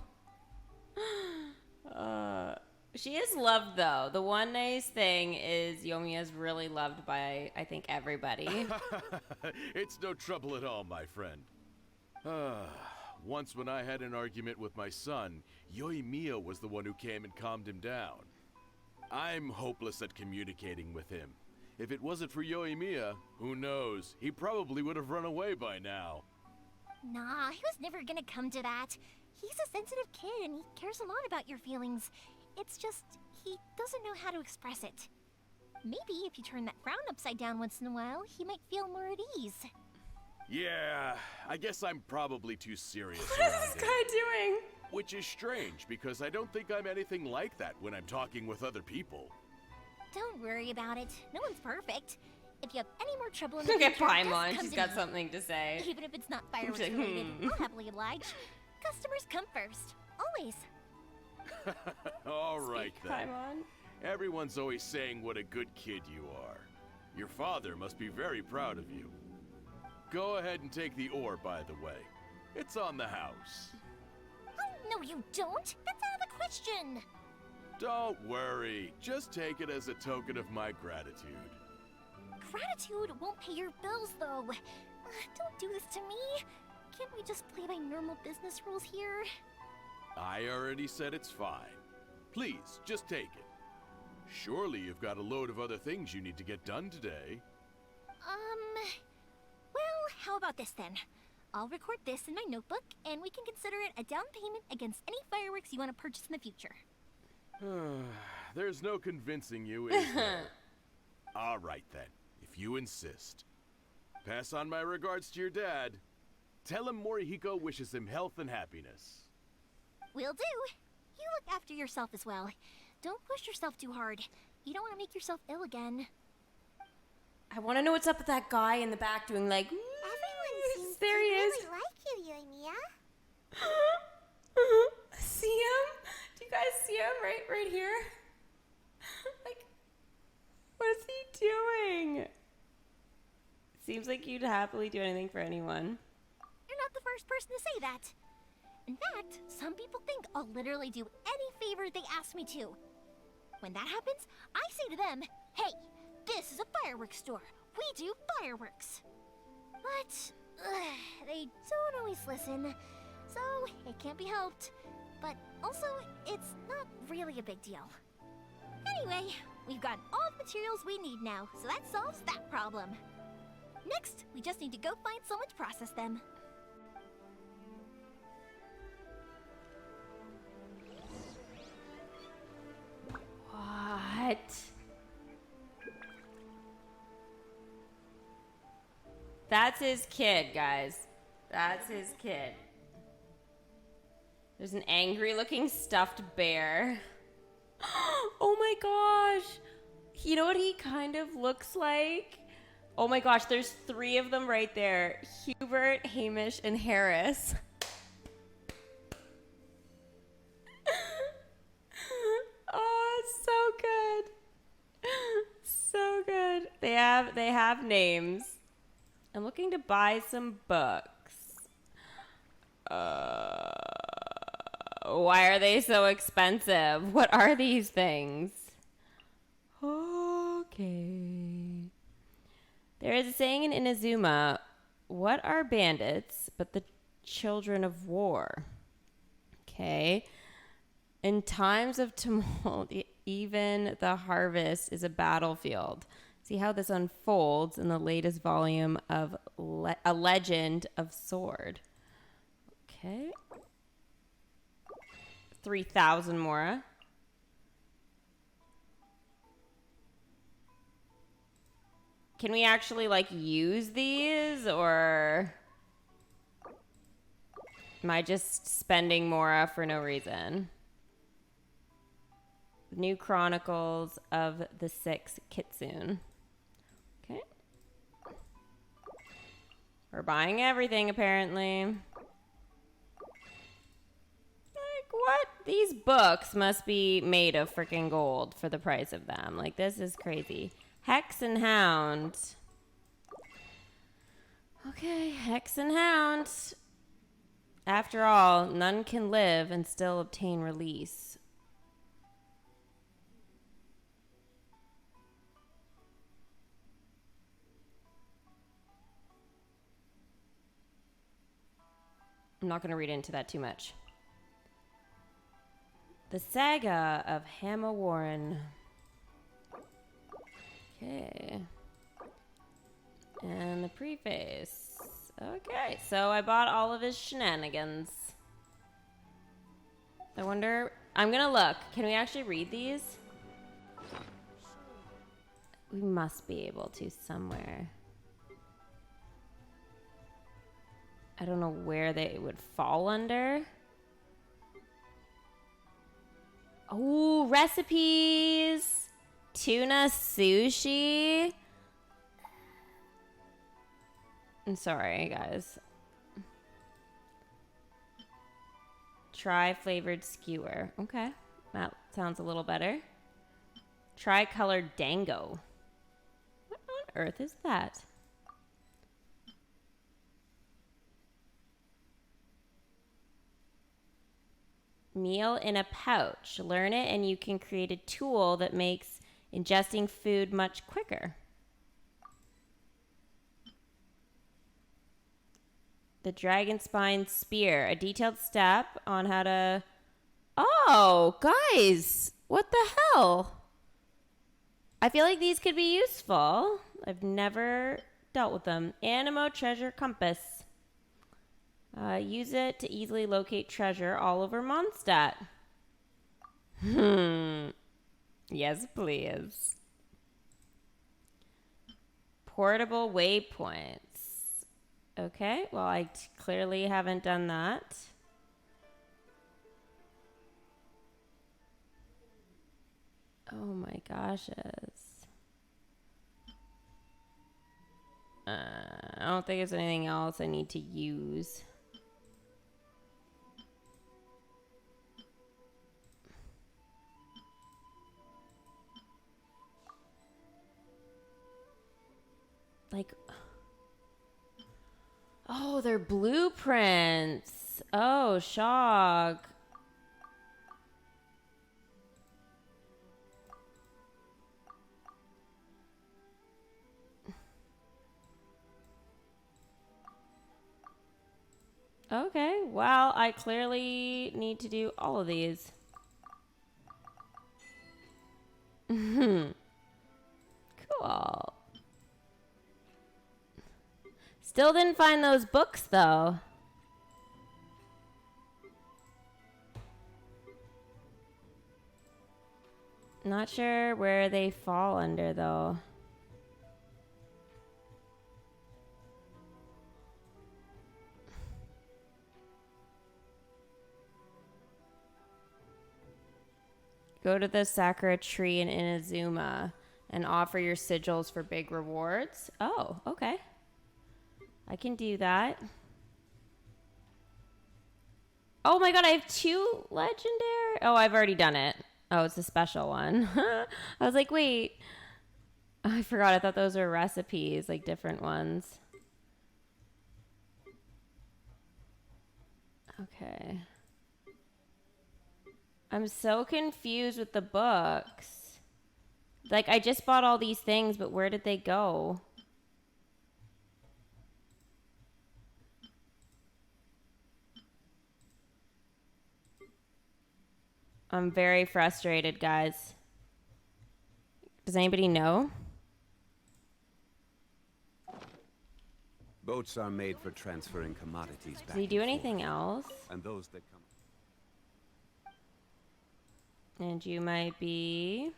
She is loved, though. The one nice thing is Yomiya is really loved by, I think, everybody. It's no trouble at all, my friend. Once when I had an argument with my son, Yoimiya was the one who came and calmed him down. I'm hopeless at communicating with him. If it wasn't for Yoimiya, who knows? He probably would have run away by now. Nah, he was never gonna come to that. He's a sensitive kid and he cares a lot about your feelings. It's just, he doesn't know how to express it. Maybe if you turn that frown upside down once in a while, he might feel more at ease. Yeah, I guess I'm probably too serious. What is this guy doing? Which is strange, because I don't think I'm anything like that when I'm talking with other people. Don't worry about it. No one's perfect. If you have any more trouble in the Look at future, Paimon. just come She's to got me. something to say. Even if it's not fireworks like, related, I'll happily oblige. Customers come first. Always. All right, then. Paimon. Everyone's always saying what a good kid you are. Your father must be very proud of you. Go ahead and take the ore, by the way. It's on the house. Oh, no you don't. That's out of the question. Don't worry. Just take it as a token of my gratitude. Gratitude won't pay your bills, though. Don't do this to me. Can't we just play by normal business rules here? I already said it's fine. Please, just take it. Surely you've got a load of other things you need to get done today. Well, how about this then? I'll record this in my notebook, and we can consider it a down payment against any fireworks you want to purchase in the future. There's no convincing you, is there? All right then, if you insist. Pass on my regards to your dad. Tell him Morihiko wishes him health and happiness. Will do. You look after yourself as well. Don't push yourself too hard. You don't want to make yourself ill again. I want to know what's up with that guy in the back doing like, Everyone seems there to he is. really like you, Yoimiya. See him? Do you guys see him right here? Like, what is he doing? Seems like you'd happily do anything for anyone. You're not the first person to say that. In fact, some people think I'll literally do any favor they ask me to. When that happens, I say to them, hey, this is a fireworks store. We do fireworks. But they don't always listen, so it can't be helped. But also, it's not really a big deal. Anyway, we've got all the materials we need now, so that solves that problem. Next, we just need to go find someone to process them. What? That's his kid, guys. That's his kid. There's an angry looking stuffed bear. Oh my gosh. You know what he kind of looks like? Oh my gosh, there's 3 of them right there. Hubert, Hamish, and Harris. Oh, it's so good. So good. They have names. I'm looking to buy some books. Why are they so expensive? What are these things? Okay. There is a saying in Inazuma, what are bandits but the children of war? Okay. In times of tumult, even the harvest is a battlefield. See how this unfolds in the latest volume of A Legend of Sword. Okay. 3,000 Mora. Can we actually, like, use these, or am I just spending Mora for no reason? New Chronicles of the Six Kitsune. Okay. We're buying everything, apparently. Like, what? These books must be made of freaking gold for the price of them. Like, this is crazy. Hex and Hound. Okay, Hex and Hound. After all, none can live and still obtain release. I'm not going to read into that too much. The Saga of Hamma Warren. Okay. And the preface. Okay, so I bought all of his shenanigans. I wonder... I'm gonna look. Can we actually read these? We must be able to somewhere. I don't know where they would fall under. Oh, recipes! Tuna sushi. I'm sorry, guys. Tri-flavored skewer. Okay, that sounds a little better. Tri-colored dango. What on earth is that? Meal in a pouch. Learn it and you can create a tool that makes ingesting food much quicker. The Dragon Spine Spear. A detailed step on how to... Oh, guys! What the hell? I feel like these could be useful. I've never dealt with them. Animo Treasure Compass. Use it to easily locate treasure all over Mondstadt. Yes, please. Portable waypoints. Okay, well, I clearly haven't done that. Oh my gosh. I don't think there's anything else I need to use. Like, oh, they're blueprints. Oh, shock. Okay, well, I clearly need to do all of these. Cool. Still didn't find those books, though. Not sure where they fall under, though. Go to the Sakura tree in Inazuma and offer your sigils for big rewards. Oh, okay. I can do that. Oh my god, I have 2 legendary. Oh, I've already done it. Oh, it's a special one. I was like, wait. I forgot. I thought those were recipes, like different ones. Okay. I'm so confused with the books. Like, I just bought all these things, but where did they go? I'm very frustrated, guys. Does anybody know? Boats are made for transferring commodities back. Does he do anything else? And those that come. And you might be...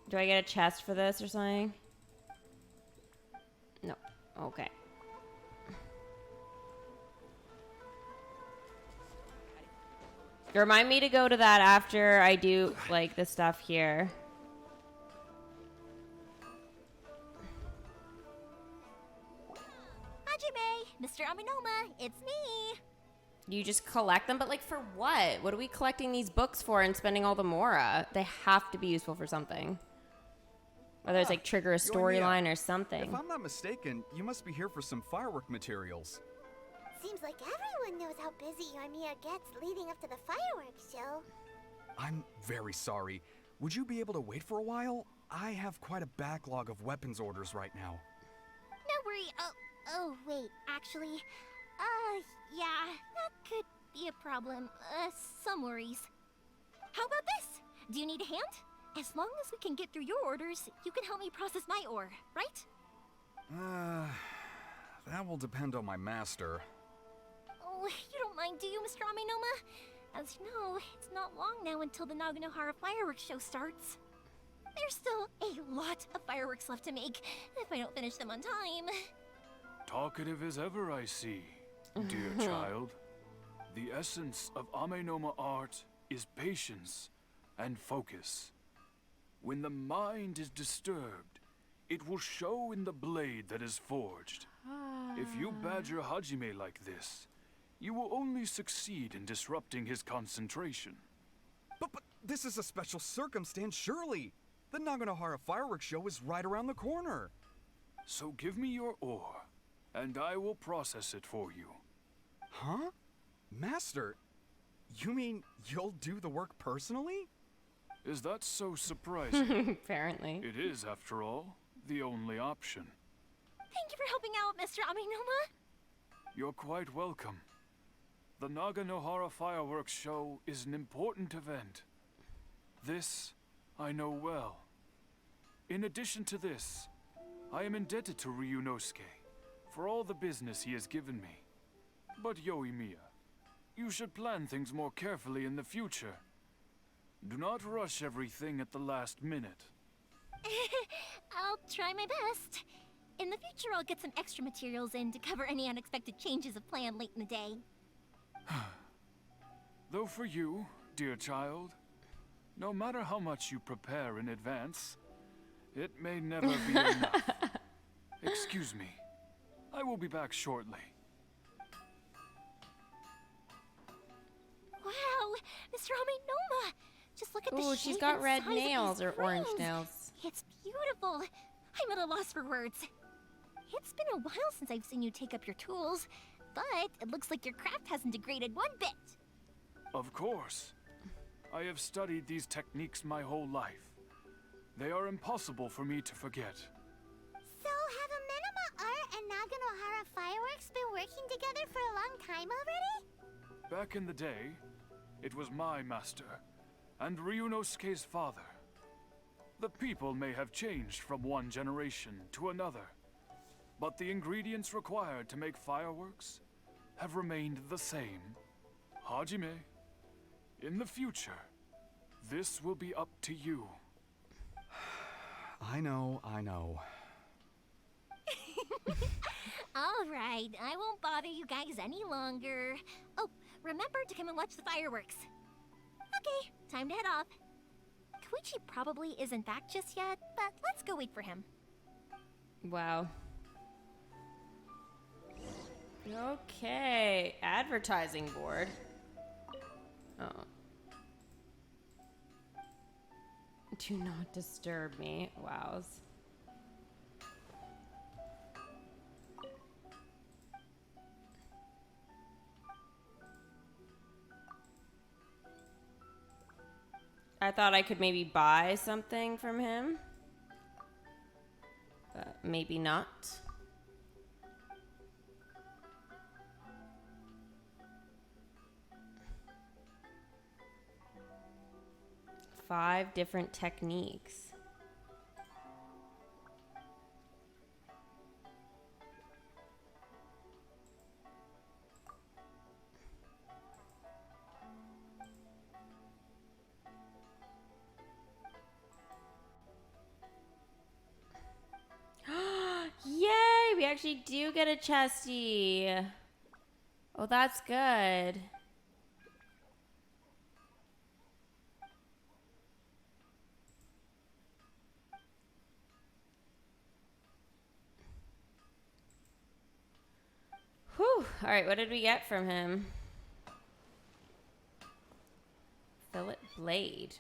Do I get a chest for this or something? No. Okay. Remind me to go to that after I do, like, the stuff here. Hajime, Mr. Aminoma, it's me. You just collect them? But, like, for what? What are we collecting these books for and spending all the mora? They have to be useful for something. Or there's like trigger a Yoimiya, storyline or something. If I'm not mistaken, you must be here for some firework materials. Seems like everyone knows how busy Yomiya gets leading up to the fireworks show. I'm very sorry. Would you be able to wait for a while? I have quite a backlog of weapons orders right now. No worry. Oh, wait. Actually, yeah, that could be a problem. Some worries. How about this? Do you need a hand? As long as we can get through your orders, you can help me process my ore, right? That will depend on my master. Oh, you don't mind, do you, Mr. Amenoma? As you know, it's not long now until the Naganohara fireworks show starts. There's still a lot of fireworks left to make, if I don't finish them on time. Talkative as ever, I see, dear child. The essence of Amenoma art is patience and focus. When the mind is disturbed, it will show in the blade that is forged. If you badger Hajime like this, you will only succeed in disrupting his concentration. But this is a special circumstance, surely. The Naganohara fireworks show is right around the corner. So give me your ore, and I will process it for you. Huh? Master, you mean you'll do the work personally? Is that so surprising? Apparently. It is, after all, the only option. Thank you for helping out, Mr. Amenoma. You're quite welcome. The Naganohara fireworks show is an important event. This I know well. In addition to this, I am indebted to Ryunosuke for all the business he has given me. But Yoimiya, you should plan things more carefully in the future. Do not rush everything at the last minute. I'll try my best. In the future, I'll get some extra materials in to cover any unexpected changes of plan late in the day. Though for you, dear child, no matter how much you prepare in advance, it may never be enough. Excuse me. I will be back shortly. Wow, Mr. Amenoma! Just look at the Ooh, shape she's got and red size of nails these or orange frames. nails. It's beautiful. I'm at a loss for words. It's been a while since I've seen you take up your tools, but it looks like your craft hasn't degraded one bit. Of course. I have studied these techniques my whole life. They are impossible for me to forget. So have Amenoma Art and Naganohara Fireworks been working together for a long time already? Back in the day, it was my master, and Ryunosuke's father. The people may have changed from one generation to another, but the ingredients required to make fireworks have remained the same. Hajime, in the future, this will be up to you. I know. All right, I won't bother you guys any longer. Oh, remember to come and watch the fireworks. Okay, time to head off. Koichi probably isn't back just yet, but let's go wait for him. Wow. Okay, advertising board. Oh. Do not disturb me. Wows. I thought I could maybe buy something from him, but maybe not. Five different techniques. Yay! We actually do get a chesty. Oh, that's good. Whew. All right, what did we get from him? Fillet blade.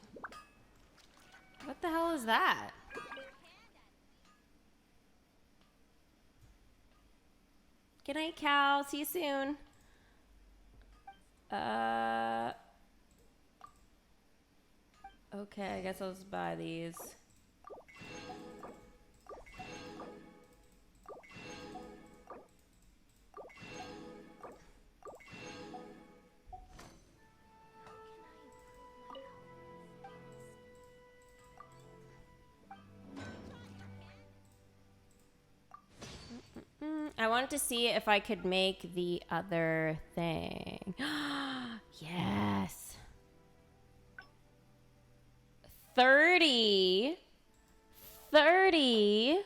What the hell is that? Good night, Cal. See you soon. Okay, I guess I'll just buy these. I wanted to see if I could make the other thing. Yes. 30. 30.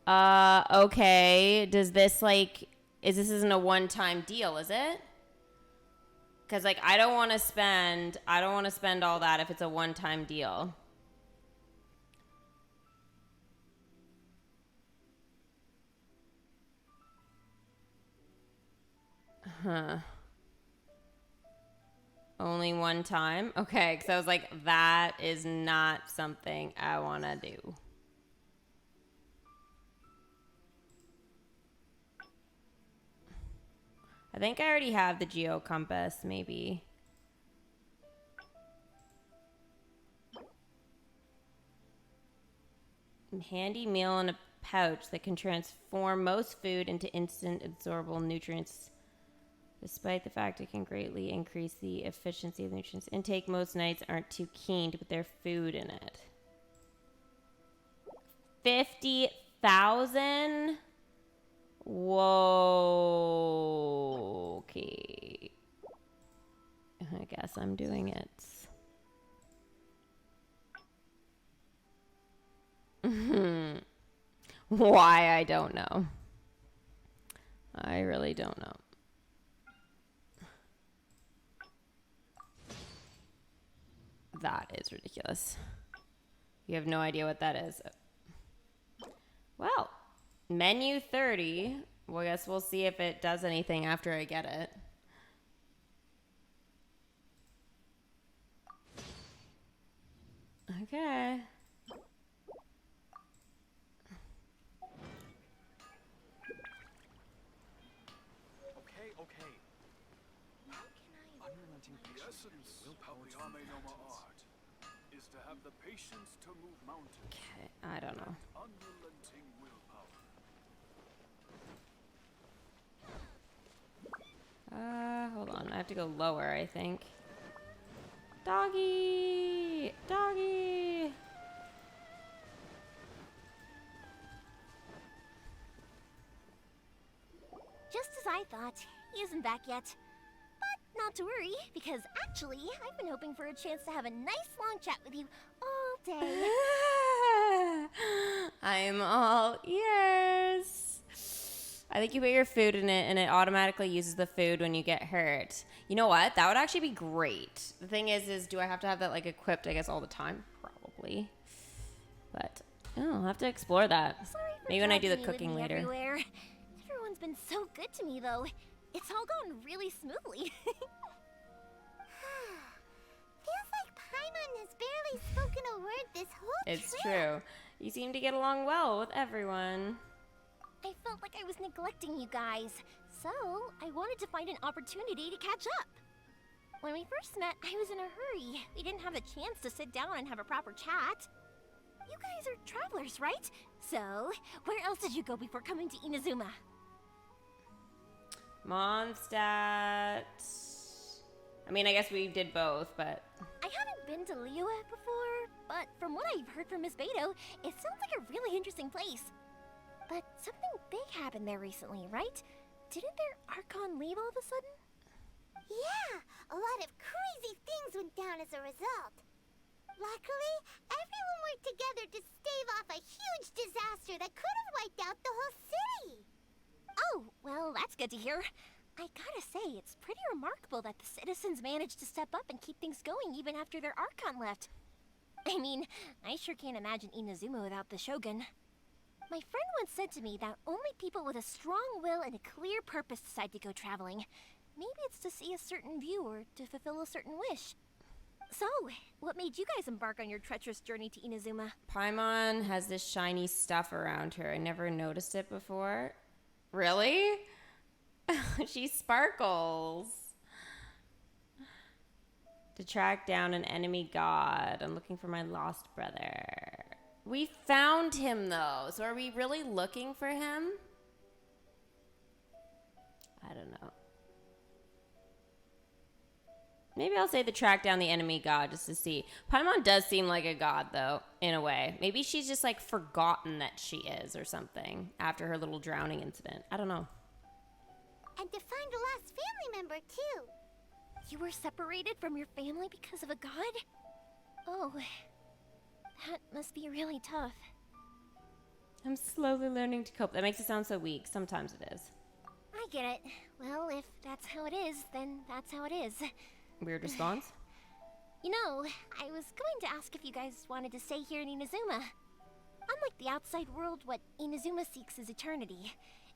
Okay. Does this like, this isn't a one-time deal, is it? Because, like, I don't want to spend all that if it's a one-time deal. Huh. Only one time? Okay, because I was like, that is not something I want to do. I think I already have the geo compass, maybe. Handy meal in a pouch that can transform most food into instant absorbable nutrients. Despite the fact it can greatly increase the efficiency of nutrients intake, most knights aren't too keen to put their food in it. 50,000? Whoa. Okay. I guess I'm doing it. Why, I don't know. I really don't know. That is ridiculous. You have no idea what that is. Well, menu 30. Well, I guess we'll see if it does anything after I get it. Okay. Okay. Unrelenting The patience essence and willpower of the to move Yomiya mountains. art is to have the patience to move mountains. Okay, I don't know. Unrelenting willpower. Hold on. I have to go lower, I think. Doggy! Doggy! Just as I thought, he isn't back yet. But not to worry, because actually, I've been hoping for a chance to have a nice long chat with you all day. I'm all ears. I think you put your food in it and it automatically uses the food when you get hurt. You know what? That would actually be great. The thing is do I have to have that like equipped, I guess, all the time? Probably. But I'll have to explore that. Sorry for Maybe when I do the dragging you with cooking me later. Everywhere. Everyone's been so good to me, though. It's all gone really smoothly. Feels like Paimon has barely spoken a word this whole It's trip. true. You seem to get along well with everyone. I felt like I was neglecting you guys, so I wanted to find an opportunity to catch up. When we first met, I was in a hurry. We didn't have the chance to sit down and have a proper chat. You guys are travelers, right? So, where else did you go before coming to Inazuma? Mondstadt. I mean, I guess we did both, but... I haven't been to Liyue before, but from what I've heard from Miss Beto, it sounds like a really interesting place. But something big happened there recently, right? Didn't their Archon leave all of a sudden? Yeah, a lot of crazy things went down as a result. Luckily, everyone worked together to stave off a huge disaster that could have wiped out the whole city. Oh, well, that's good to hear. I gotta say, it's pretty remarkable that the citizens managed to step up and keep things going even after their Archon left. I mean, I sure can't imagine Inazuma without the Shogun. My friend once said to me that only people with a strong will and a clear purpose decide to go traveling. Maybe it's to see a certain view or to fulfill a certain wish. So, what made you guys embark on your treacherous journey to Inazuma? Paimon has this shiny stuff around her. I never noticed it before. Really? She sparkles. To track down an enemy god. I'm looking for my lost brother. We found him, though. So are we really looking for him? I don't know. Maybe I'll say the track down the enemy god just to see. Paimon does seem like a god, though, in a way. Maybe she's just, like, forgotten that she is or something after her little drowning incident. I don't know. And to find a lost family member, too. You were separated from your family because of a god? Oh, that must be really tough. I'm slowly learning to cope. That makes it sound so weak. Sometimes it is. I get it. Well, if that's how it is, then that's how it is. Weird response? You know, I was going to ask if you guys wanted to stay here in Inazuma. Unlike the outside world, what Inazuma seeks is eternity.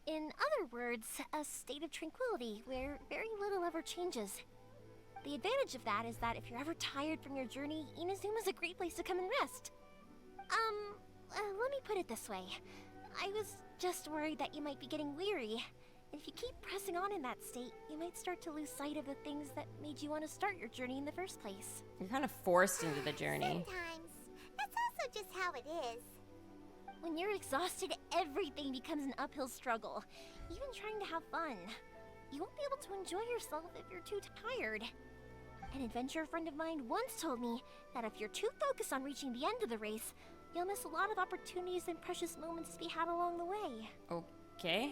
In other words, a state of tranquility where very little ever changes. The advantage of that is that if you're ever tired from your journey, Inazuma's a great place to come and rest. Let me put it this way. I was just worried that you might be getting weary. If you keep pressing on in that state, you might start to lose sight of the things that made you want to start your journey in the first place. You're kind of forced into the journey. Sometimes. That's also just how it is. When you're exhausted, everything becomes an uphill struggle. Even trying to have fun. You won't be able to enjoy yourself if you're too tired. An adventurer friend of mine once told me that if you're too focused on reaching the end of the race, you'll miss a lot of opportunities and precious moments to be had along the way. Okay. ...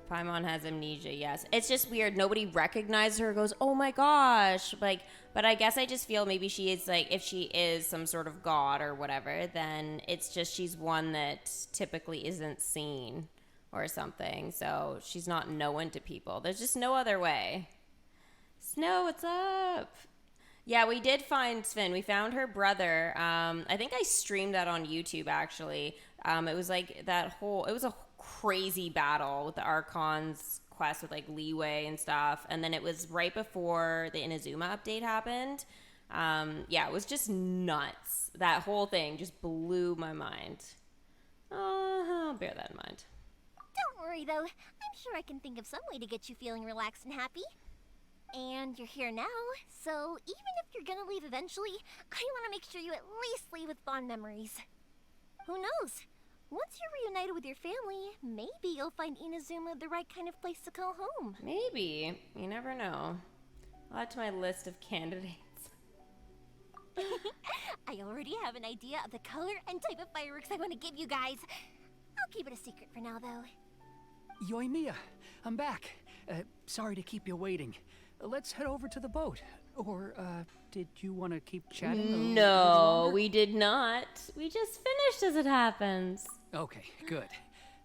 Paimon has amnesia, yes. It's just weird. Nobody recognizes her, goes, oh my gosh. Like, but I guess I just feel maybe she is, like, if she is some sort of god or whatever, then it's just she's one that typically isn't seen or something. So she's not known to people. There's just no other way. Snow, what's up? Yeah, we did find Sven. We found her brother. I think I streamed that on YouTube, actually. It was like it was a crazy battle with the Archon's quest with like leeway and stuff. And then it was right before the Inazuma update happened. Yeah, it was just nuts. That whole thing just blew my mind. I'll bear that in mind. Don't worry, though. I'm sure I can think of some way to get you feeling relaxed and happy. And you're here now, so even if you're gonna leave eventually, I want to make sure you at least leave with fond memories. Who knows? Once you're reunited with your family, maybe you'll find Inazuma the right kind of place to call home. Maybe. You never know. I'll add to my list of candidates. I already have an idea of the color and type of fireworks I want to give you guys. I'll keep it a secret for now, though. Yoimiya, I'm back. Sorry to keep you waiting. Let's head over to the boat. Or, did you want to keep chatting? No, we did not. We just finished as it happens. Okay, good.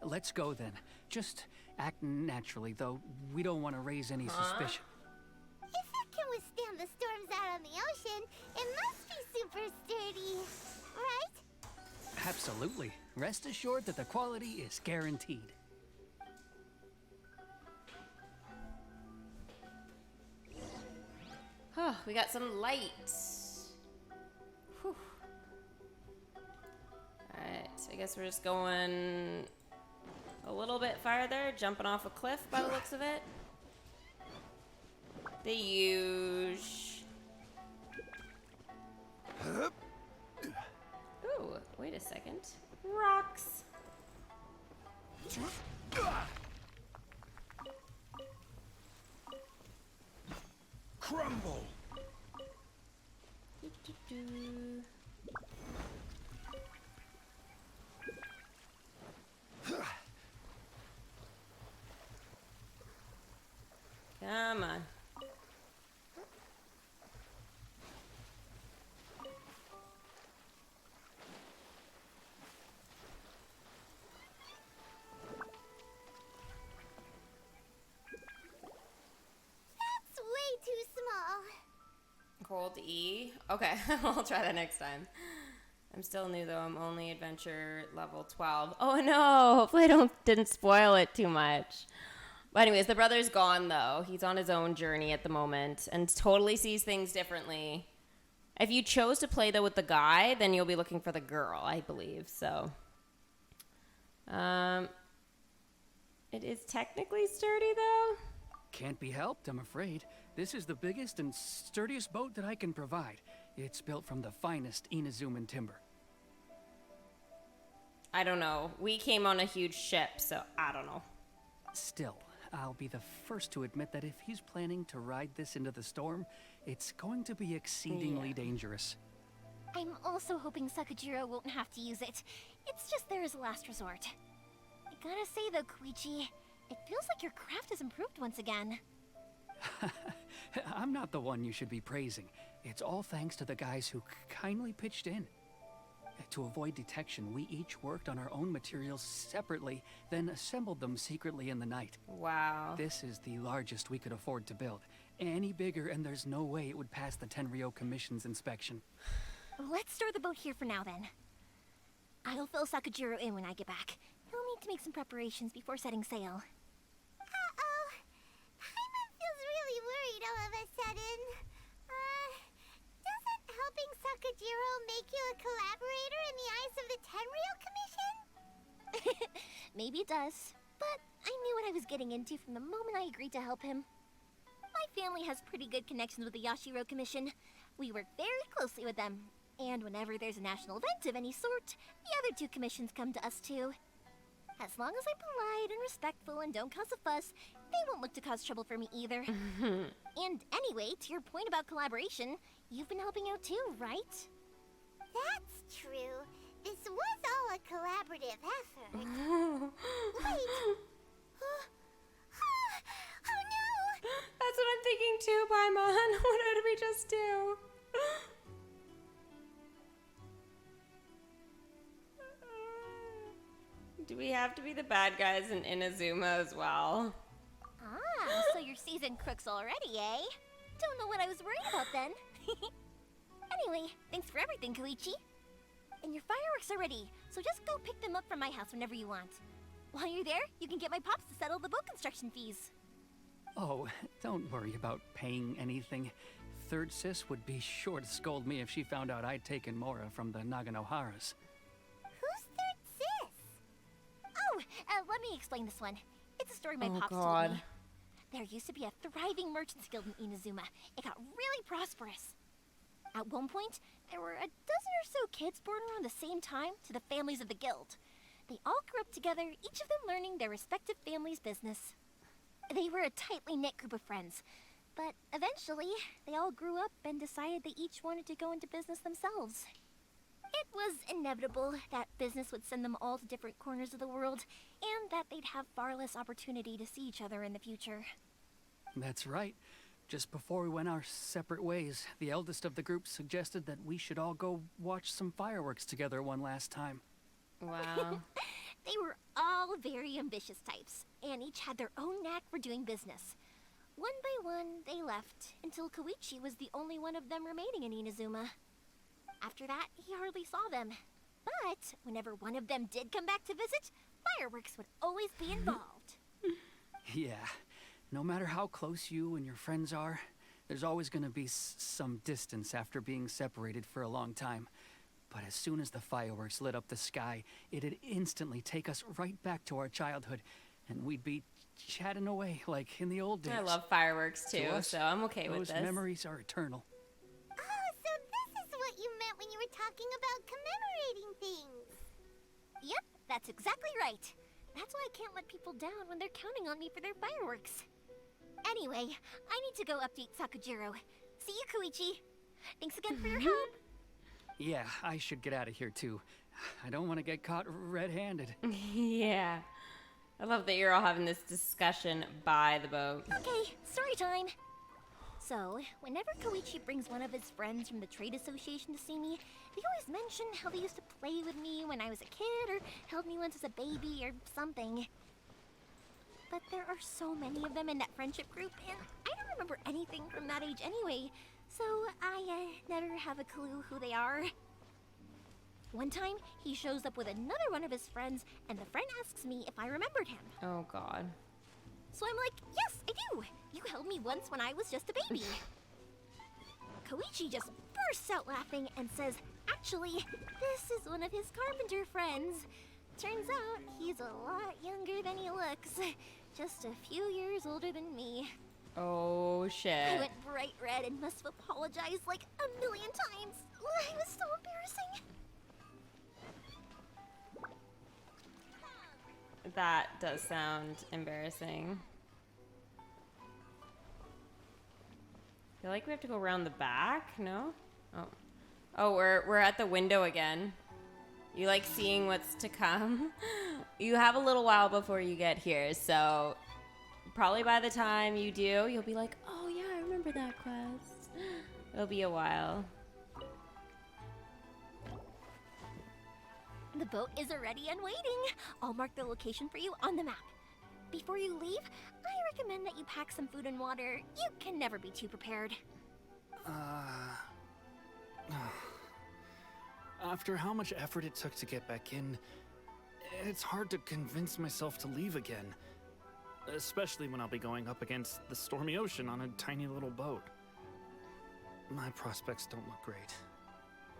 Let's go then. Just act naturally, though. We don't want to raise any suspicion. If it can withstand the storms out on the ocean, it must be super sturdy, right? Absolutely. Rest assured that the quality is guaranteed. Oh, we got some light. Whew. Alright, so I guess we're just going a little bit farther, jumping off a cliff by the looks of it. The huge. Ooh, wait a second. Rocks. Crumble! Come on. Hold E. Okay, I'll try that next time. I'm still new though. I'm only adventure level 12. Oh no! Hopefully I didn't spoil it too much. But anyways, the brother's gone, though. He's on his own journey at the moment and totally sees things differently. If you chose to play, though, with the guy, then you'll be looking for the girl, I believe. So, it is technically sturdy, though. Can't be helped, I'm afraid. This is the biggest and sturdiest boat that I can provide. It's built from the finest Inazuman timber. I don't know. We came on a huge ship, so I don't know. Still, I'll be the first to admit that if he's planning to ride this into the storm, it's going to be exceedingly dangerous. I'm also hoping Sakajiro won't have to use it. It's just there as a last resort. I gotta say though, Koichi, it feels like your craft has improved once again. I'm not the one you should be praising. It's all thanks to the guys who kindly pitched in. To avoid detection, we each worked on our own materials separately, then assembled them secretly in the night. Wow. This is the largest we could afford to build. Any bigger, and there's no way it would pass the Tenryo Commission's inspection. Let's store the boat here for now, then. I'll fill Sakajiro in when I get back. He'll need to make some preparations before setting sail. Uh-oh. Paimon feels really worried all of a sudden. Doesn't helping Sakajiro make you a collaborator in the eyes of the Tenryo Commission? Maybe it does, but I knew what I was getting into from the moment I agreed to help him. My family has pretty good connections with the Yashiro Commission. We work very closely with them, and whenever there's a national event of any sort, the other two commissions come to us too. As long as I'm polite and respectful and don't cause a fuss, they won't look to cause trouble for me either. And anyway, to your point about collaboration, you've been helping out too, right? That's true. This was all a collaborative effort. Wait. Oh no! That's what I'm thinking too, Paimon. What did we just do? Do we have to be the bad guys in Inazuma as well? Ah, so you're seasoned crooks already, eh? Don't know what I was worried about then. Anyway, thanks for everything, Koichi. And your fireworks are ready, so just go pick them up from my house whenever you want. While you're there, you can get my pops to settle the boat construction fees. Oh, don't worry about paying anything. Third Sis would be sure to scold me if she found out I'd taken Mora from the Naganoharas. Who's Third Sis? Oh, let me explain this one. It's a story my pops told me. There used to be a thriving merchants guild in Inazuma. It got really prosperous. At one point, there were a dozen or so kids born around the same time to the families of the guild. They all grew up together, each of them learning their respective family's business. They were a tightly knit group of friends, but eventually, they all grew up and decided they each wanted to go into business themselves. It was inevitable that business would send them all to different corners of the world, and that they'd have far less opportunity to see each other in the future. That's right. Just before we went our separate ways, the eldest of the group suggested that we should all go watch some fireworks together one last time. Wow. They were all very ambitious types, and each had their own knack for doing business. One by one, they left, until Koichi was the only one of them remaining in Inazuma. After that, he hardly saw them. But whenever one of them did come back to visit, fireworks would always be involved. Yeah. No matter how close you and your friends are, there's always going to be some distance after being separated for a long time. But as soon as the fireworks lit up the sky, it'd instantly take us right back to our childhood, and we'd be chatting away like in the old days. I love fireworks too, so I'm okay with this. Those memories are eternal. Oh, so this is what you meant when you were talking about commemorating things. Yep, that's exactly right. That's why I can't let people down when they're counting on me for their fireworks. Anyway, I need to go update Sakajiro. See you, Koichi. Thanks again for your help. Yeah, I should get out of here too. I don't want to get caught red-handed. Yeah. I love that you're all having this discussion by the boat. Okay, story time. So, whenever Koichi brings one of his friends from the trade association to see me, they always mention how they used to play with me when I was a kid, or held me once as a baby, or something. But there are so many of them in that friendship group, and I don't remember anything from that age anyway, so I never have a clue who they are. One time, he shows up with another one of his friends, and the friend asks me if I remembered him. Oh, God. So I'm like, yes, I do. You held me once when I was just a baby. Koichi just bursts out laughing and says, actually, this is one of his carpenter friends. Turns out he's a lot younger than he looks. Just a few years older than me. Oh, shit. I went bright red and must have apologized like a million times. It was so embarrassing. That does sound embarrassing. I feel like we have to go around the back, no? Oh. Oh, we're at the window again. You like seeing what's to come? You have a little while before you get here, so probably by the time you do, you'll be like, oh yeah, I remember that quest. It'll be a while. The boat is already and waiting. I'll mark the location for you on the map. Before you leave, I recommend that you pack some food and water. You can never be too prepared. After how much effort it took to get back in, it's hard to convince myself to leave again. Especially when I'll be going up against the stormy ocean on a tiny little boat. My prospects don't look great.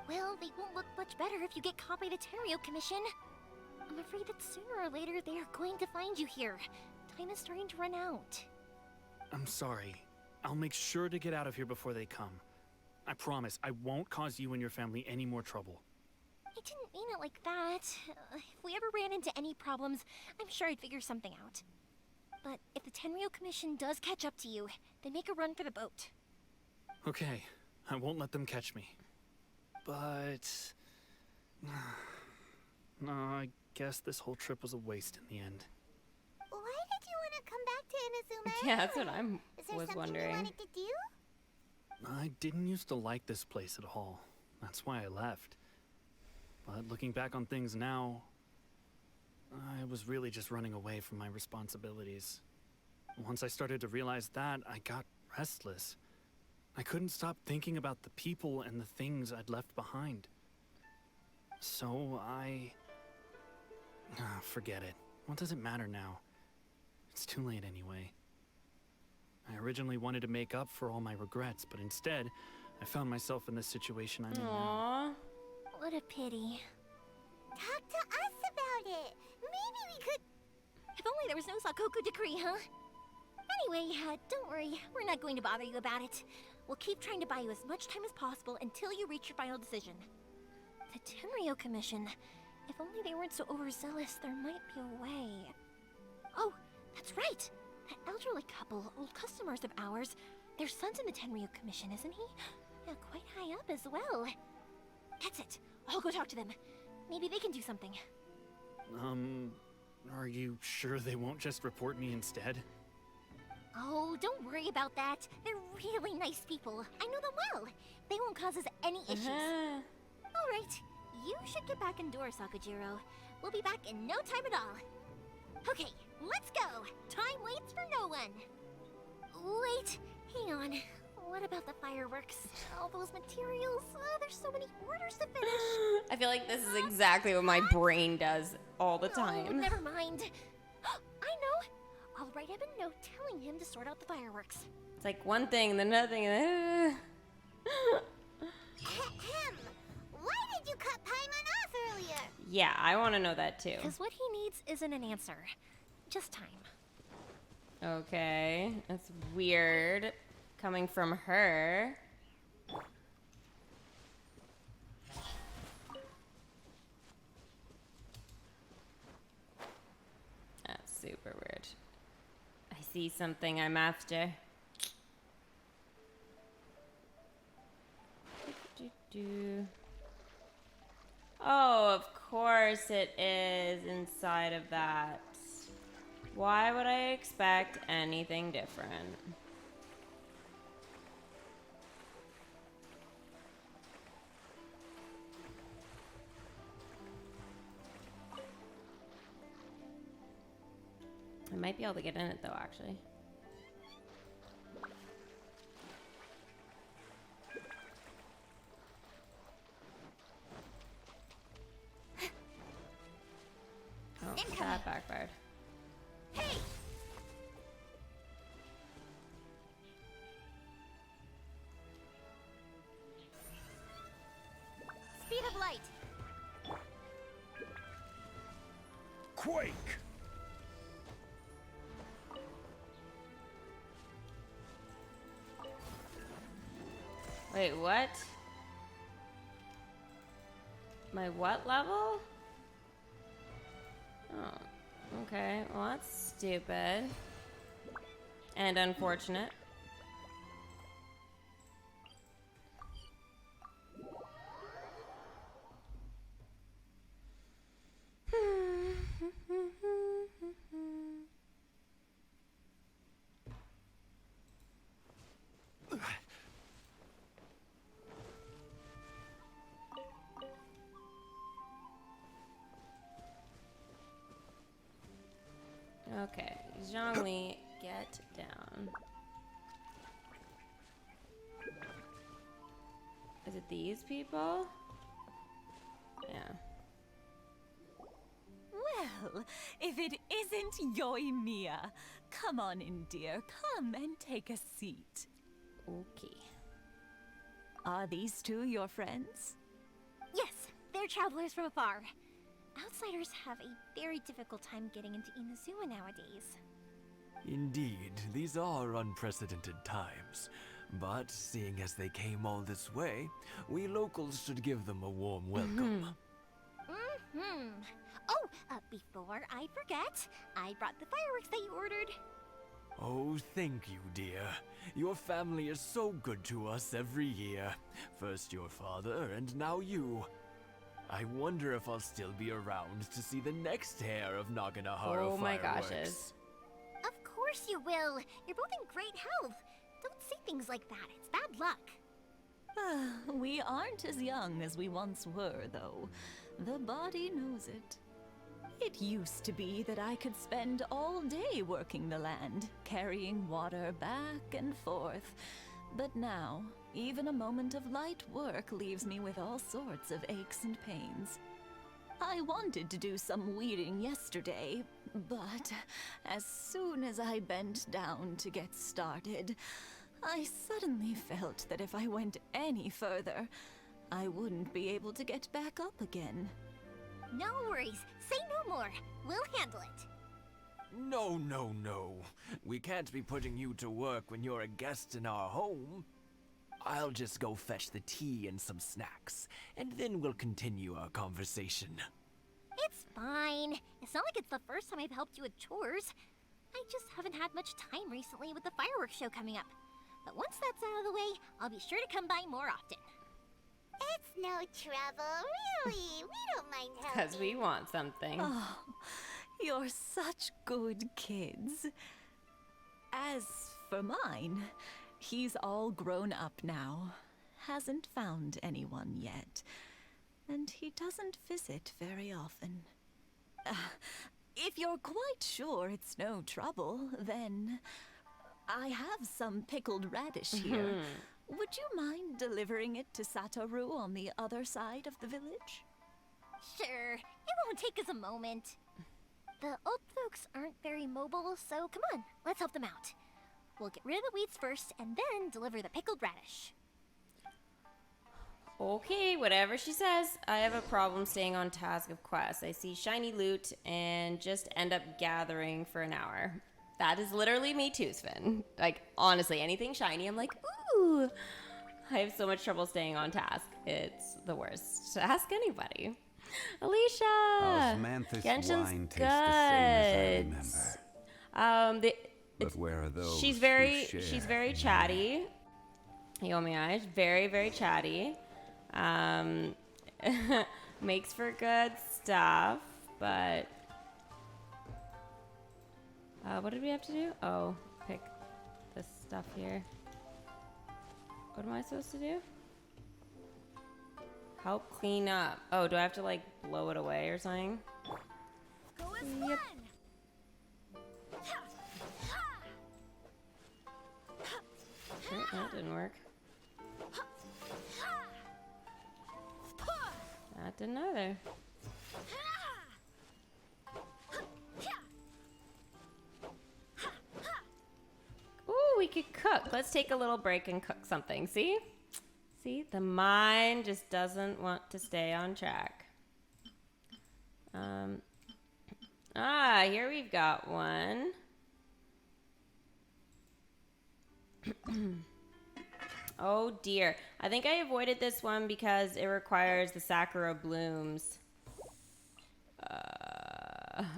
Well, they won't look much better if you get caught by the Tenryou Commission. I'm afraid that sooner or later they are going to find you here. Time is starting to run out. I'm sorry. I'll make sure to get out of here before they come. I promise I won't cause you and your family any more trouble. I didn't mean it like that. If we ever ran into any problems, I'm sure I'd figure something out. But if the Tenryou Commission does catch up to you, they make a run for the boat. Okay, I won't let them catch me. But... no, I guess this whole trip was a waste in the end. Why did you want to come back to Inazuma? Yeah, that's what I Is there was something wondering. you wanted to do? I didn't used to like this place at all. That's why I left. But looking back on things now, I was really just running away from my responsibilities. Once I started to realize that, I got restless. I couldn't stop thinking about the people and the things I'd left behind. So forget it. What does it matter now? It's too late anyway. I originally wanted to make up for all my regrets, but instead, I found myself in the situation I'm in now. Aww. What a pity. Talk to us about it. Maybe we could... If only there was no Sakoku decree, huh? Anyway, don't worry. We're not going to bother you about it. We'll keep trying to buy you as much time as possible until you reach your final decision. The Tenryou Commission. If only they weren't so overzealous, there might be a way. Oh, that's right! That elderly couple, old customers of ours, their son's in the Tenryou Commission, isn't he? Yeah, quite high up as well. That's it. I'll go talk to them. Maybe they can do something. Are you sure they won't just report me instead? Oh, don't worry about that. They're really nice people. I know them well. They won't cause us any issues. All right. You should get back indoors, Sakujiro. We'll be back in no time at all. Okay, let's go. Time waits for no one. Wait, hang on. What about the fireworks? All those materials? There's so many orders to finish. I feel like this is exactly what my brain does all the Oh, time. never mind. I know. I'll write him a note telling him to sort out the fireworks. It's like one thing, then another thing, and then... Ahem. Why did you cut Paimon off earlier? Yeah, I want to know that too. Because what he needs isn't an answer. Just time. Okay, that's weird coming from her. That's super weird. I see something I'm after. Oh, of course it is inside of that. Why would I expect anything different? I might be able to get in it though, actually. Oh, that backfired. Hey! fight. Quake! Wait, what? My what level? Oh, okay. Well, that's stupid. And unfortunate. Okay, Zhongli, get down. Is it these people? Yeah. Well, if it isn't Yoimiya. Come on in, dear. Come and take a seat. Okay. Are these two your friends? Yes, they're travelers from afar. Outsiders have a very difficult time getting into Inazuma nowadays. Indeed, these are unprecedented times. But seeing as they came all this way, we locals should give them a warm welcome. Oh, before I forget, I brought the fireworks that you ordered. Oh, thank you, dear. Your family is so good to us every year. First your father, and now you. I wonder if I'll still be around to see the next hair of Naganahara Oh my fireworks. goshes. Of course you will. You're both in great health. Don't say things like that. It's bad luck. We aren't as young as we once were, though. The body knows it. It used to be that I could spend all day working the land, carrying water back and forth. But now, even a moment of light work leaves me with all sorts of aches and pains. I wanted to do some weeding yesterday, but as soon as I bent down to get started, I suddenly felt that if I went any further, I wouldn't be able to get back up again. No worries. Say no more. We'll handle it. No, no, no. We can't be putting you to work when you're a guest in our home. I'll just go fetch the tea and some snacks, and then we'll continue our conversation. It's fine. It's not like it's the first time I've helped you with chores. I just haven't had much time recently with the fireworks show coming up. But once that's out of the way, I'll be sure to come by more often. It's no trouble, really. We don't mind helping. Because we want something. Oh, you're such good kids. As for mine, he's all grown up now. Hasn't found anyone yet. And he doesn't visit very often. If you're quite sure it's no trouble, then I have some pickled radish here. Would you mind delivering it to Satoru on the other side of the village? Sure. It won't take us a moment. The old folks aren't very mobile, so come on, let's help them out. We'll get rid of the weeds first, and then deliver the pickled radish. Okay, whatever she says. I have a problem staying on task of quests. I see shiny loot and just end up gathering for an hour. That is literally me too, Sven. Like, honestly, anything shiny, I'm like, ooh. I have so much trouble staying on task. It's the worst. Ask anybody. Alicia! Osmanthus Genshin's wine tastes good. the same as I remember. But where are those She's who very share? chatty. Yomiya is very, very chatty. Makes for good stuff, but what did we have to do? Oh, pick this stuff here. What am I supposed to do? Help clean up. Oh, do I have to like blow it away or something? Go as Yep. one. That didn't work. That didn't either. Ooh, we could cook. Let's take a little break and cook something. See? See, the mind just doesn't want to stay on track. Here we've got one. Oh dear. I think I avoided this one because it requires the Sakura blooms.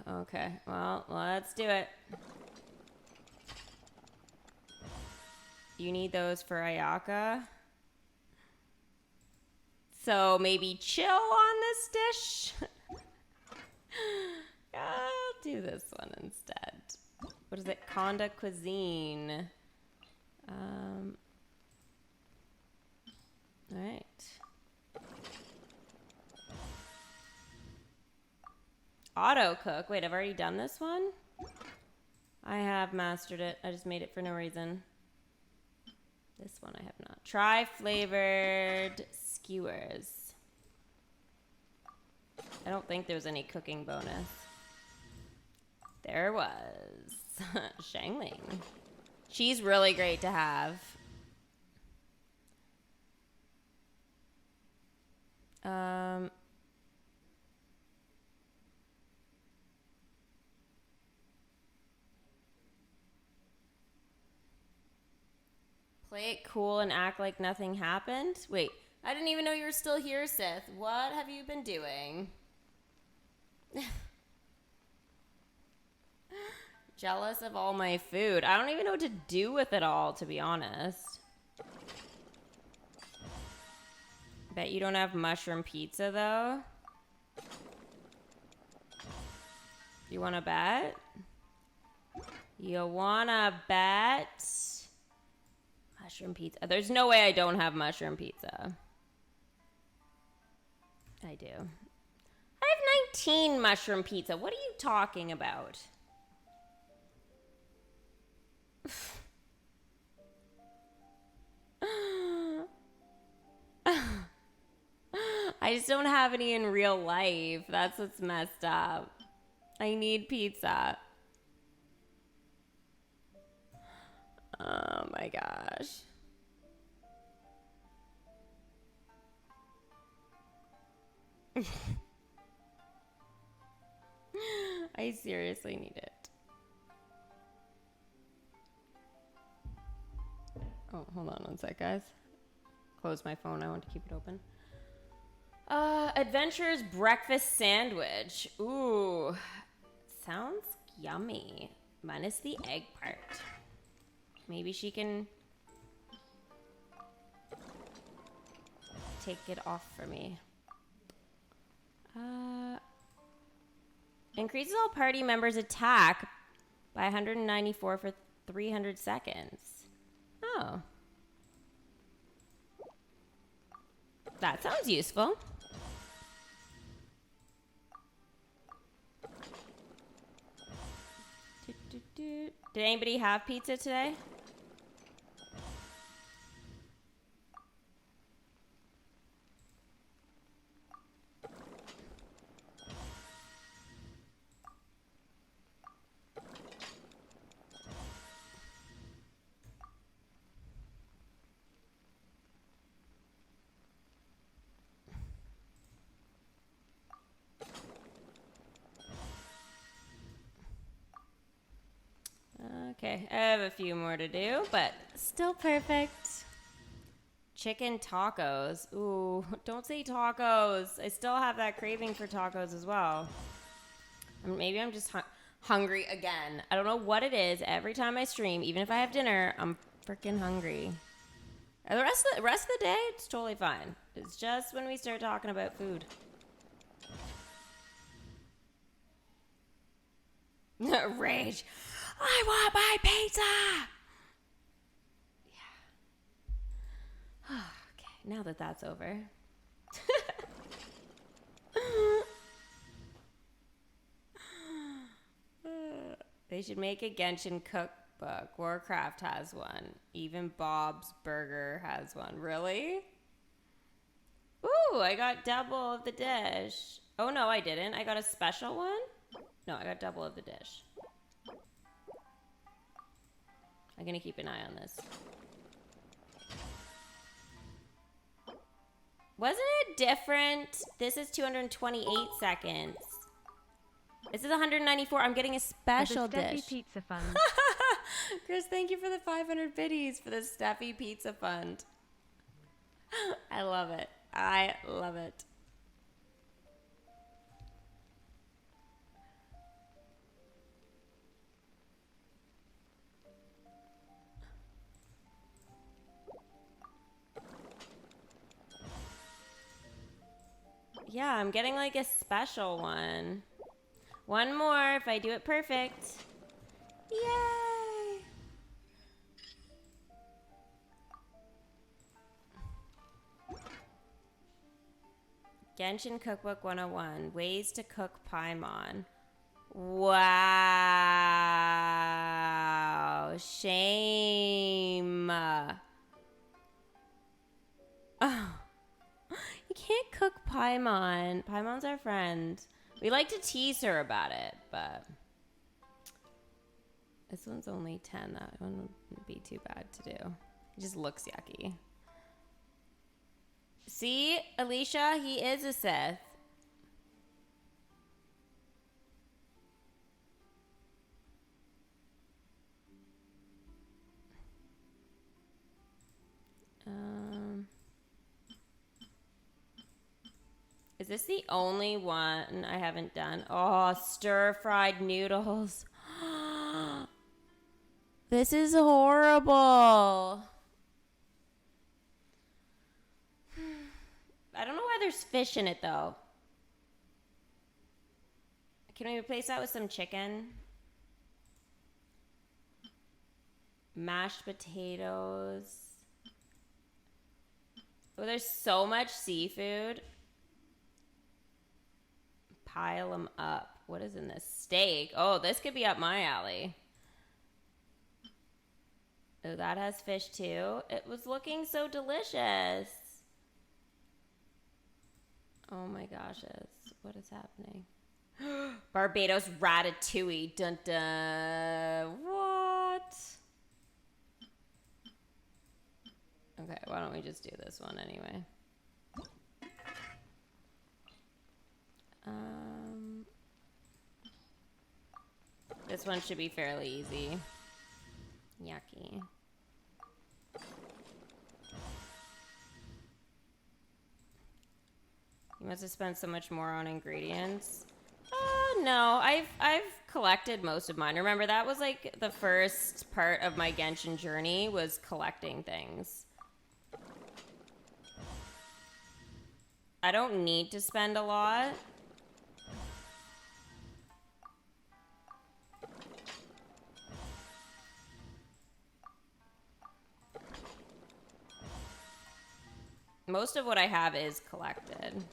Okay, well, let's do it. You need those for Ayaka. So maybe chill on this dish. I'll do this one instead. What is it? Conda cuisine. All right. Auto cook. Wait, I've already done this one? I have mastered it. I just made it for no reason. This one I have not. Try flavored skewers. I don't think there was any cooking bonus. There was. Shangling. She's really great to have. Play it cool and act like nothing happened? Wait, I didn't even know you were still here, Sith. What have you been doing? Jealous of all my food. I don't even know what to do with it all, to be honest. Bet you don't have mushroom pizza, though. You want to bet? You want to bet? Mushroom pizza. There's no way I don't have mushroom pizza. I do. I have 19 mushroom pizza. What are you talking about? I just don't have any in real life. That's what's messed up. I need pizza. Oh my gosh. I seriously need it. Oh, hold on one sec, guys. Close my phone. I want to keep it open. Adventure's breakfast sandwich. Ooh, sounds yummy. Minus the egg part. Maybe she can take it off for me. Increases all party members' attack by 194 for 300 seconds. Oh. That sounds useful. Did anybody have pizza today? Okay, I have a few more to do, but still perfect. Chicken tacos. Ooh, don't say tacos. I still have that craving for tacos as well. Maybe I'm just hungry again. I don't know what it is. Every time I stream, even if I have dinner, I'm freaking hungry. And the rest of the day, it's totally fine. It's just when we start talking about food. Rage. I want my pizza! Yeah. Okay, now that that's over. They should make a Genshin cookbook. Warcraft has one. Even Bob's Burger has one. Really? Ooh, I got double of the dish. Oh, no, I didn't. I got a special one? No, I got double of the dish. I'm gonna keep an eye on this. Wasn't it different? This is 228 seconds. This is 194. I'm getting a special For the Steffi dish. Pizza Fund. Chris, thank you for the 500 biddies for the Steffi Pizza Fund. I love it. I love it. Yeah, I'm getting like a special one. One more if I do it perfect. Yay! Genshin Cookbook 101. Ways to cook Paimon. Wow. Shame. Oh. You can't cook Paimon. Paimon's our friend. We like to tease her about it, but this one's only 10. That one wouldn't be too bad to do. It just looks yucky. See, Alicia, he is a Sith. Is this the only one I haven't done? Oh, stir-fried noodles. This is horrible. I don't know why there's fish in it, though. Can we replace that with some chicken? Mashed potatoes. Oh, there's so much seafood. Pile them up. What is in this? Steak. Oh, this could be up my alley. Oh, that has fish too. It was looking so delicious. Oh my gosh, what is happening? Barbados ratatouille. Dun dun. What? Okay, why don't we just do this one anyway? This one should be fairly easy. Yucky. You must have spent so much more on ingredients. No, I've collected most of mine. Remember, that was like the first part of my Genshin journey, was collecting things. I don't need to spend a lot. Most of what I have is collected.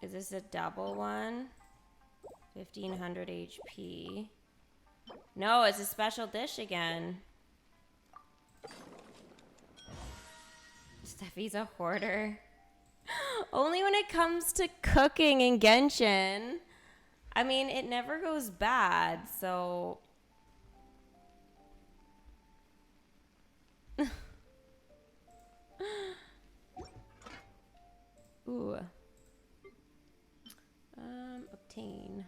Is this a double one? 1500 HP. No, it's a special dish again. Steffi's a hoarder. Only when it comes to cooking in Genshin. I mean, it never goes bad, so... Ooh. Obtain.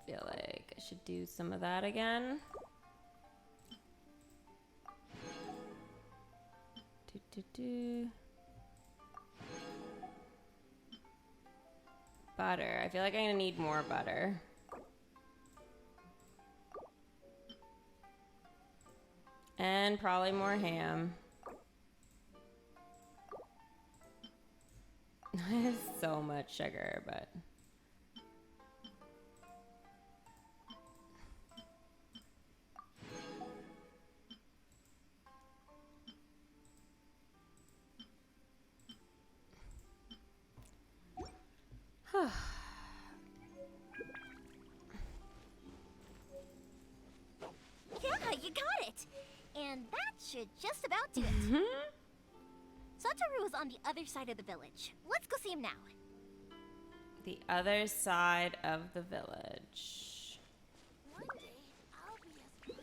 Feel like I should do some of that again. Butter. I feel like I'm gonna need more butter. And probably more ham. It's so much sugar, but... Yeah, you got it! And that should just about do it. Satoru is on the other side of the village. Let's go see him now. The other side of the village. One day, I'll be as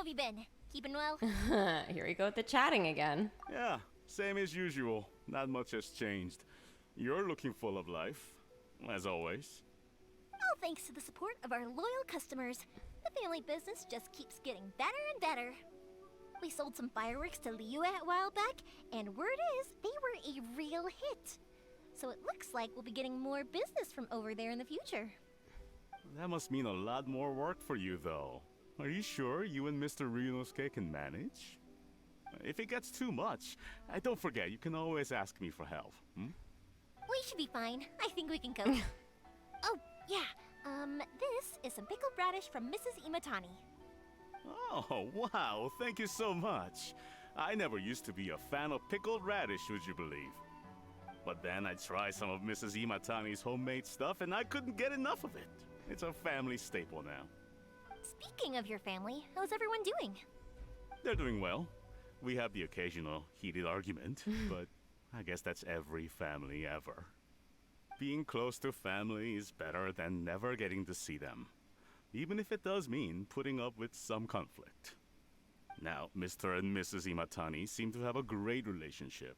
have you been? Keeping well? Here we go with the chatting again. Yeah, same as usual. Not much has changed. You're looking full of life, as always. All thanks to the support of our loyal customers. The family business just keeps getting better and better. We sold some fireworks to Liyue a while back, and word is they were a real hit. So it looks like we'll be getting more business from over there in the future. That must mean a lot more work for you, though. Are you sure you and Mr. Ryunosuke can manage? If it gets too much, don't forget, you can always ask me for help. Hmm? We should be fine. I think we can cope. Oh, yeah. This is some pickled radish from Mrs. Imatani. Oh, wow, thank you so much. I never used to be a fan of pickled radish, would you believe? But then I tried some of Mrs. Imatani's homemade stuff and I couldn't get enough of it. It's a family staple now. Speaking of your family, how's everyone doing? They're doing well. We have the occasional heated argument, but I guess that's every family ever. Being close to family is better than never getting to see them, even if it does mean putting up with some conflict. Now, Mr. and Mrs. Imatani seem to have a great relationship,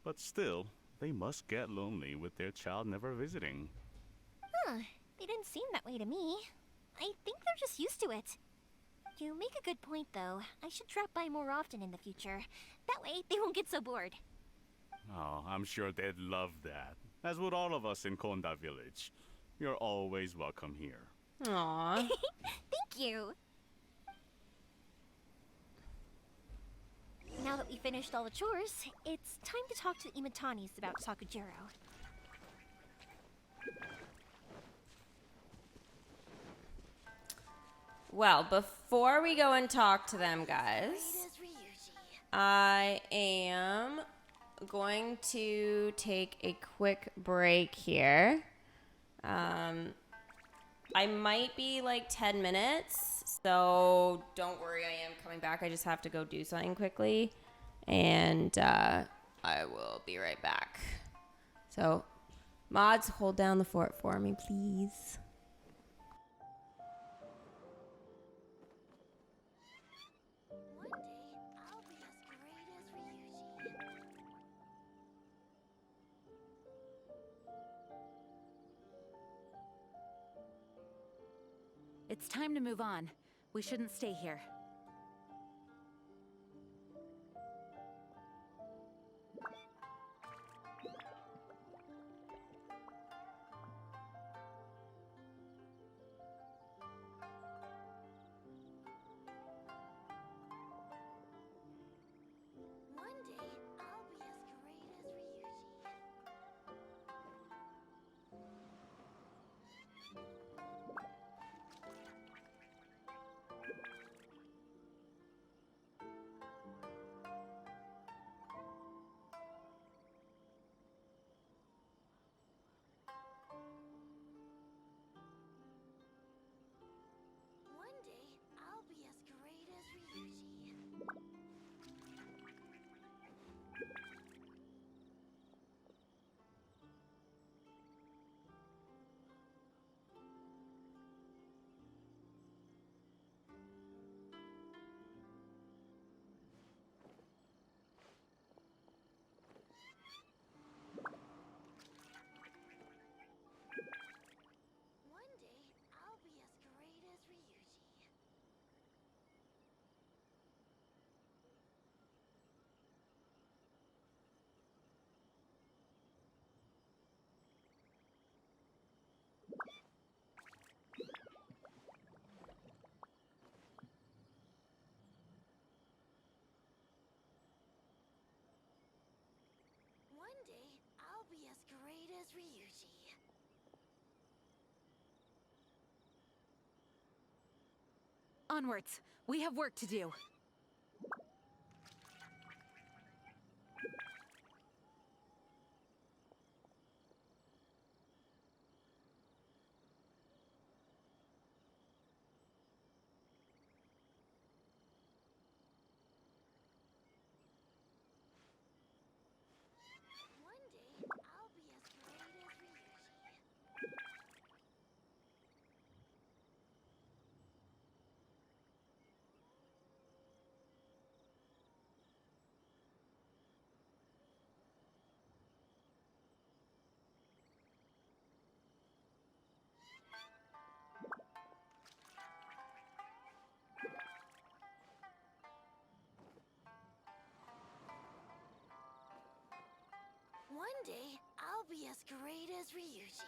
but still, they must get lonely with their child never visiting. Huh, they didn't seem that way to me. I think they're just used to it. You make a good point, though. I should drop by more often in the future. That way, they won't get so bored. Oh, I'm sure they'd love that, as would all of us in Konda Village. You're always welcome here. Aww. Thank you. Now that we finished all the chores, it's time to talk to the Imatanis about Sakujiro. Well, before we go and talk to them, guys, I am going to take a quick break here. I might be like 10 minutes, so don't worry, I am coming back. I just have to go do something quickly, and I will be right back. So, mods, hold down the fort for me, please. It's time to move on. We shouldn't stay here. Onwards. We have work to do. great as Ryuji.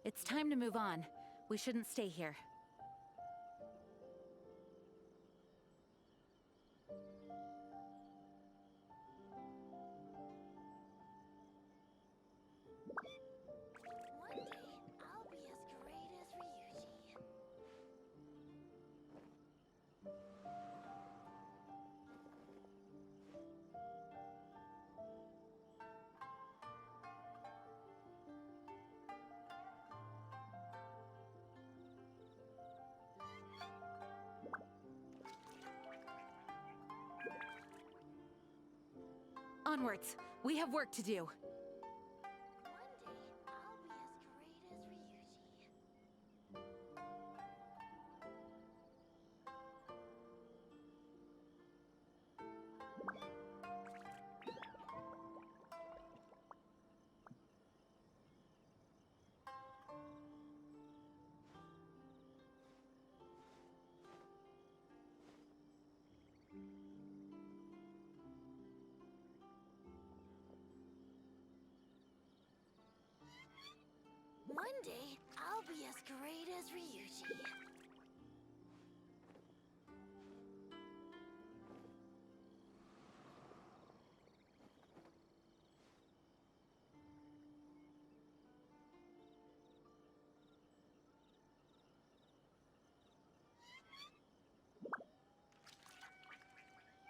It's time to move on. We shouldn't stay here. One day, I'll be as great as Ryuji. Onwards. We have work to do. One day, I'll be as great as Ryuji. One day, I'll be as great as Ryuji.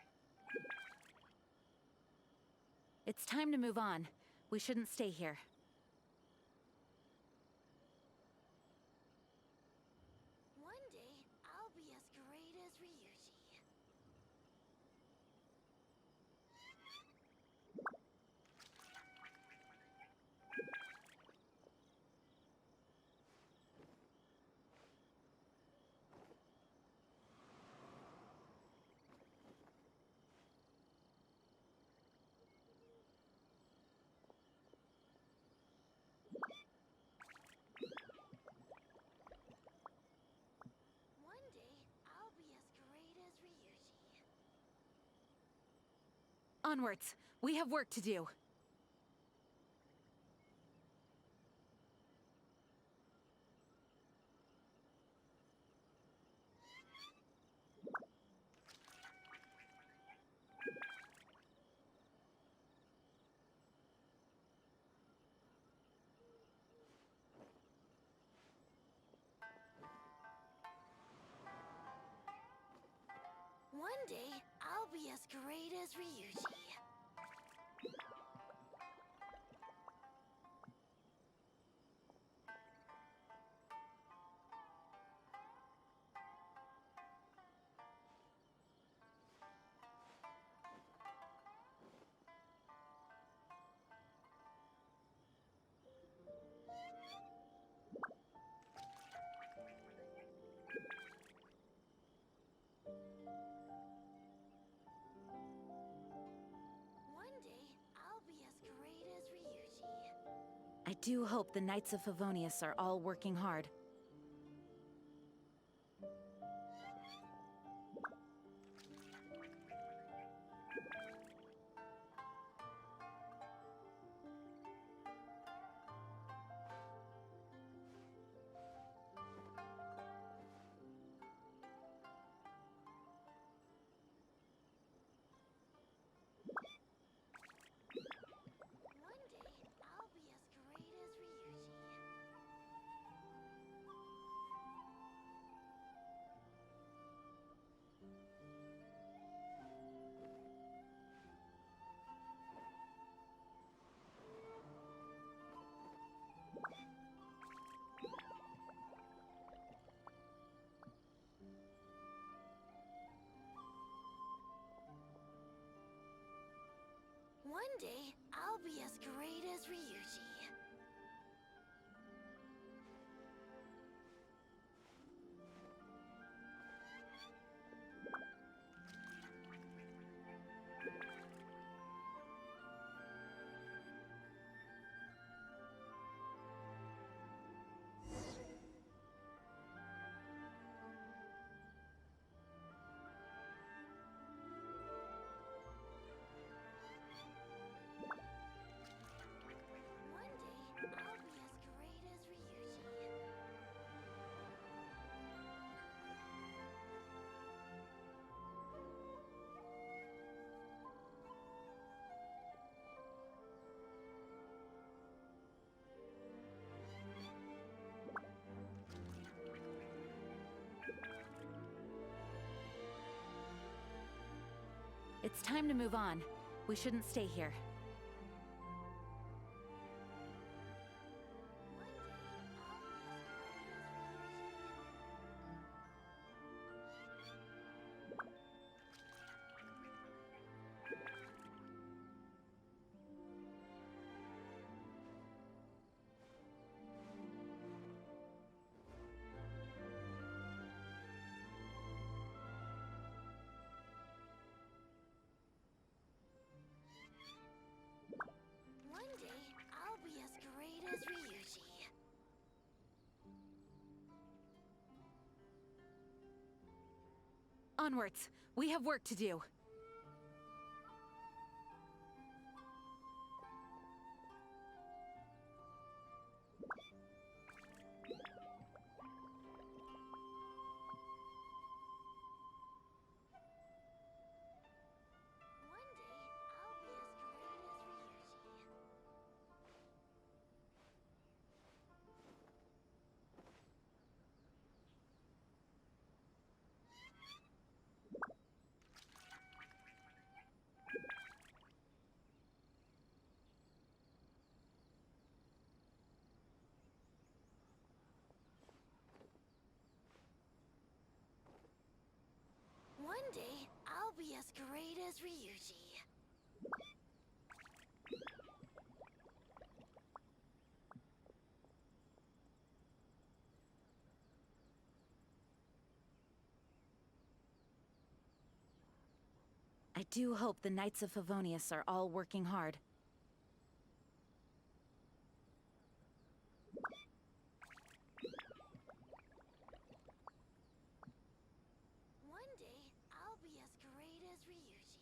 It's time to move on. We shouldn't stay here. One day, I'll be as great as Ryuji. One day, I'll be as great as Ryuji. Onwards. We have work to do. One day, I'll be as great as Ryuji. One day, I'll be as great as Ryuji. I do hope the Knights of Favonius are all working hard. One day, I'll be as great as Ryuji. One day, I'll be as great as Ryuji. It's time to move on. We shouldn't stay here. One day, I'll be as great as Ryuji. Onwards. We have work to do. One day, I'll be as great as Ryuji. One day, I'll be as great as Ryuji. I do hope the Knights of Favonius are all working hard. One day, I'll be as great as Ryuji.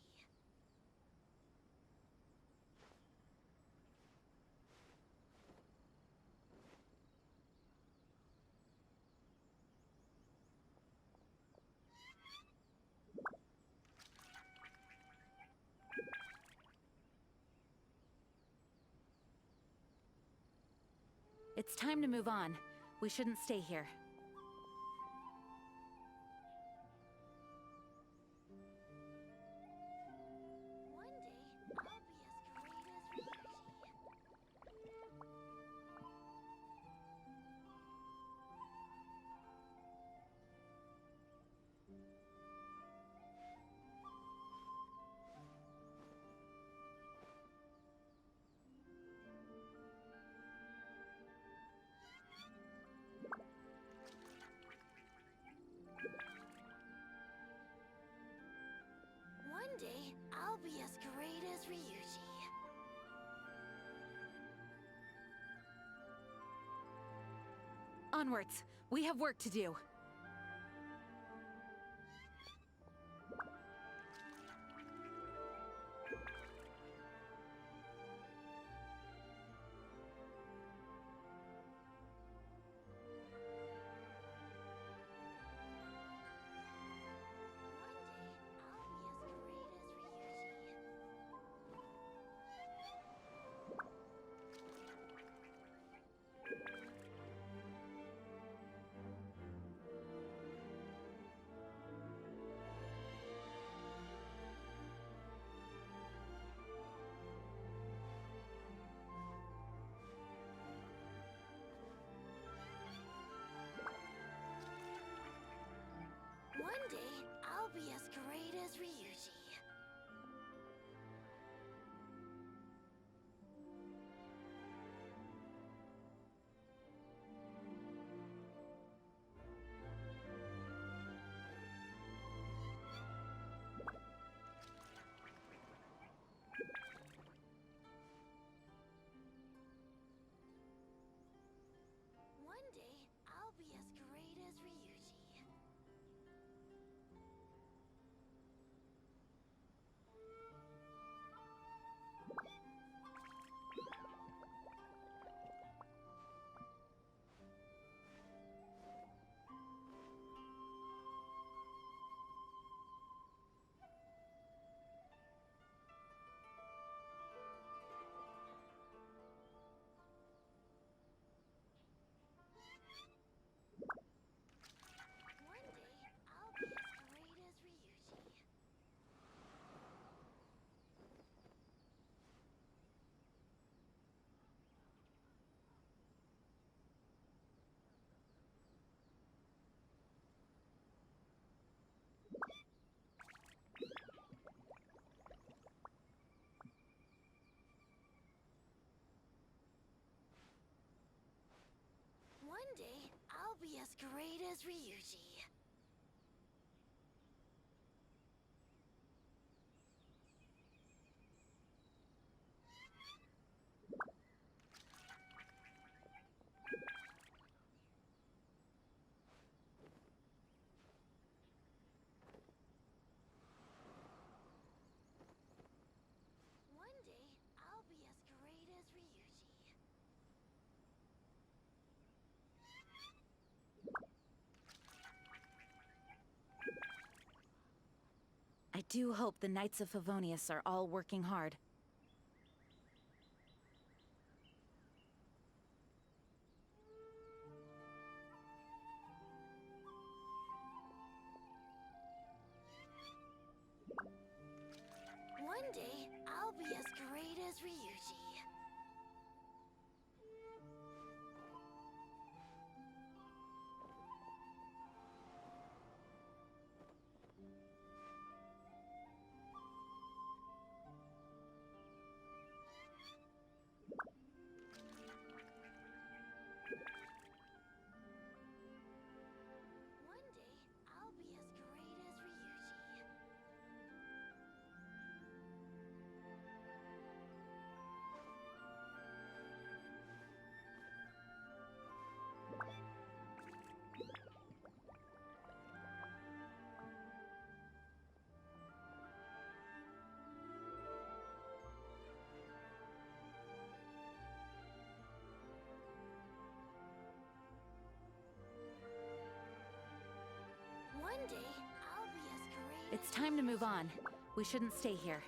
It's time to move on. We shouldn't stay here. One day, I'll be as great as Ryuji. One day, I'll be as great as Ryuji. Onwards. We have work to do. One day, I'll be as great as Ryuji. One day, I'll be as great as Ryuji. great as Ryuji. One day, I'll be as great as Ryuji. I do hope the Knights of Favonius are all working hard. One day, I'll be as great as Ryuji. One day, I'll be as great as Ryuji. One day, I'll be as great It's time to move on. We shouldn't stay here.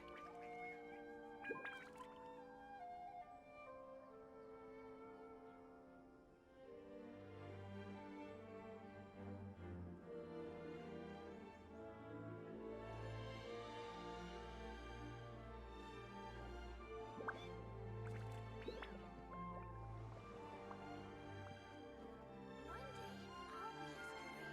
One day, I'll be as great as Ryuji.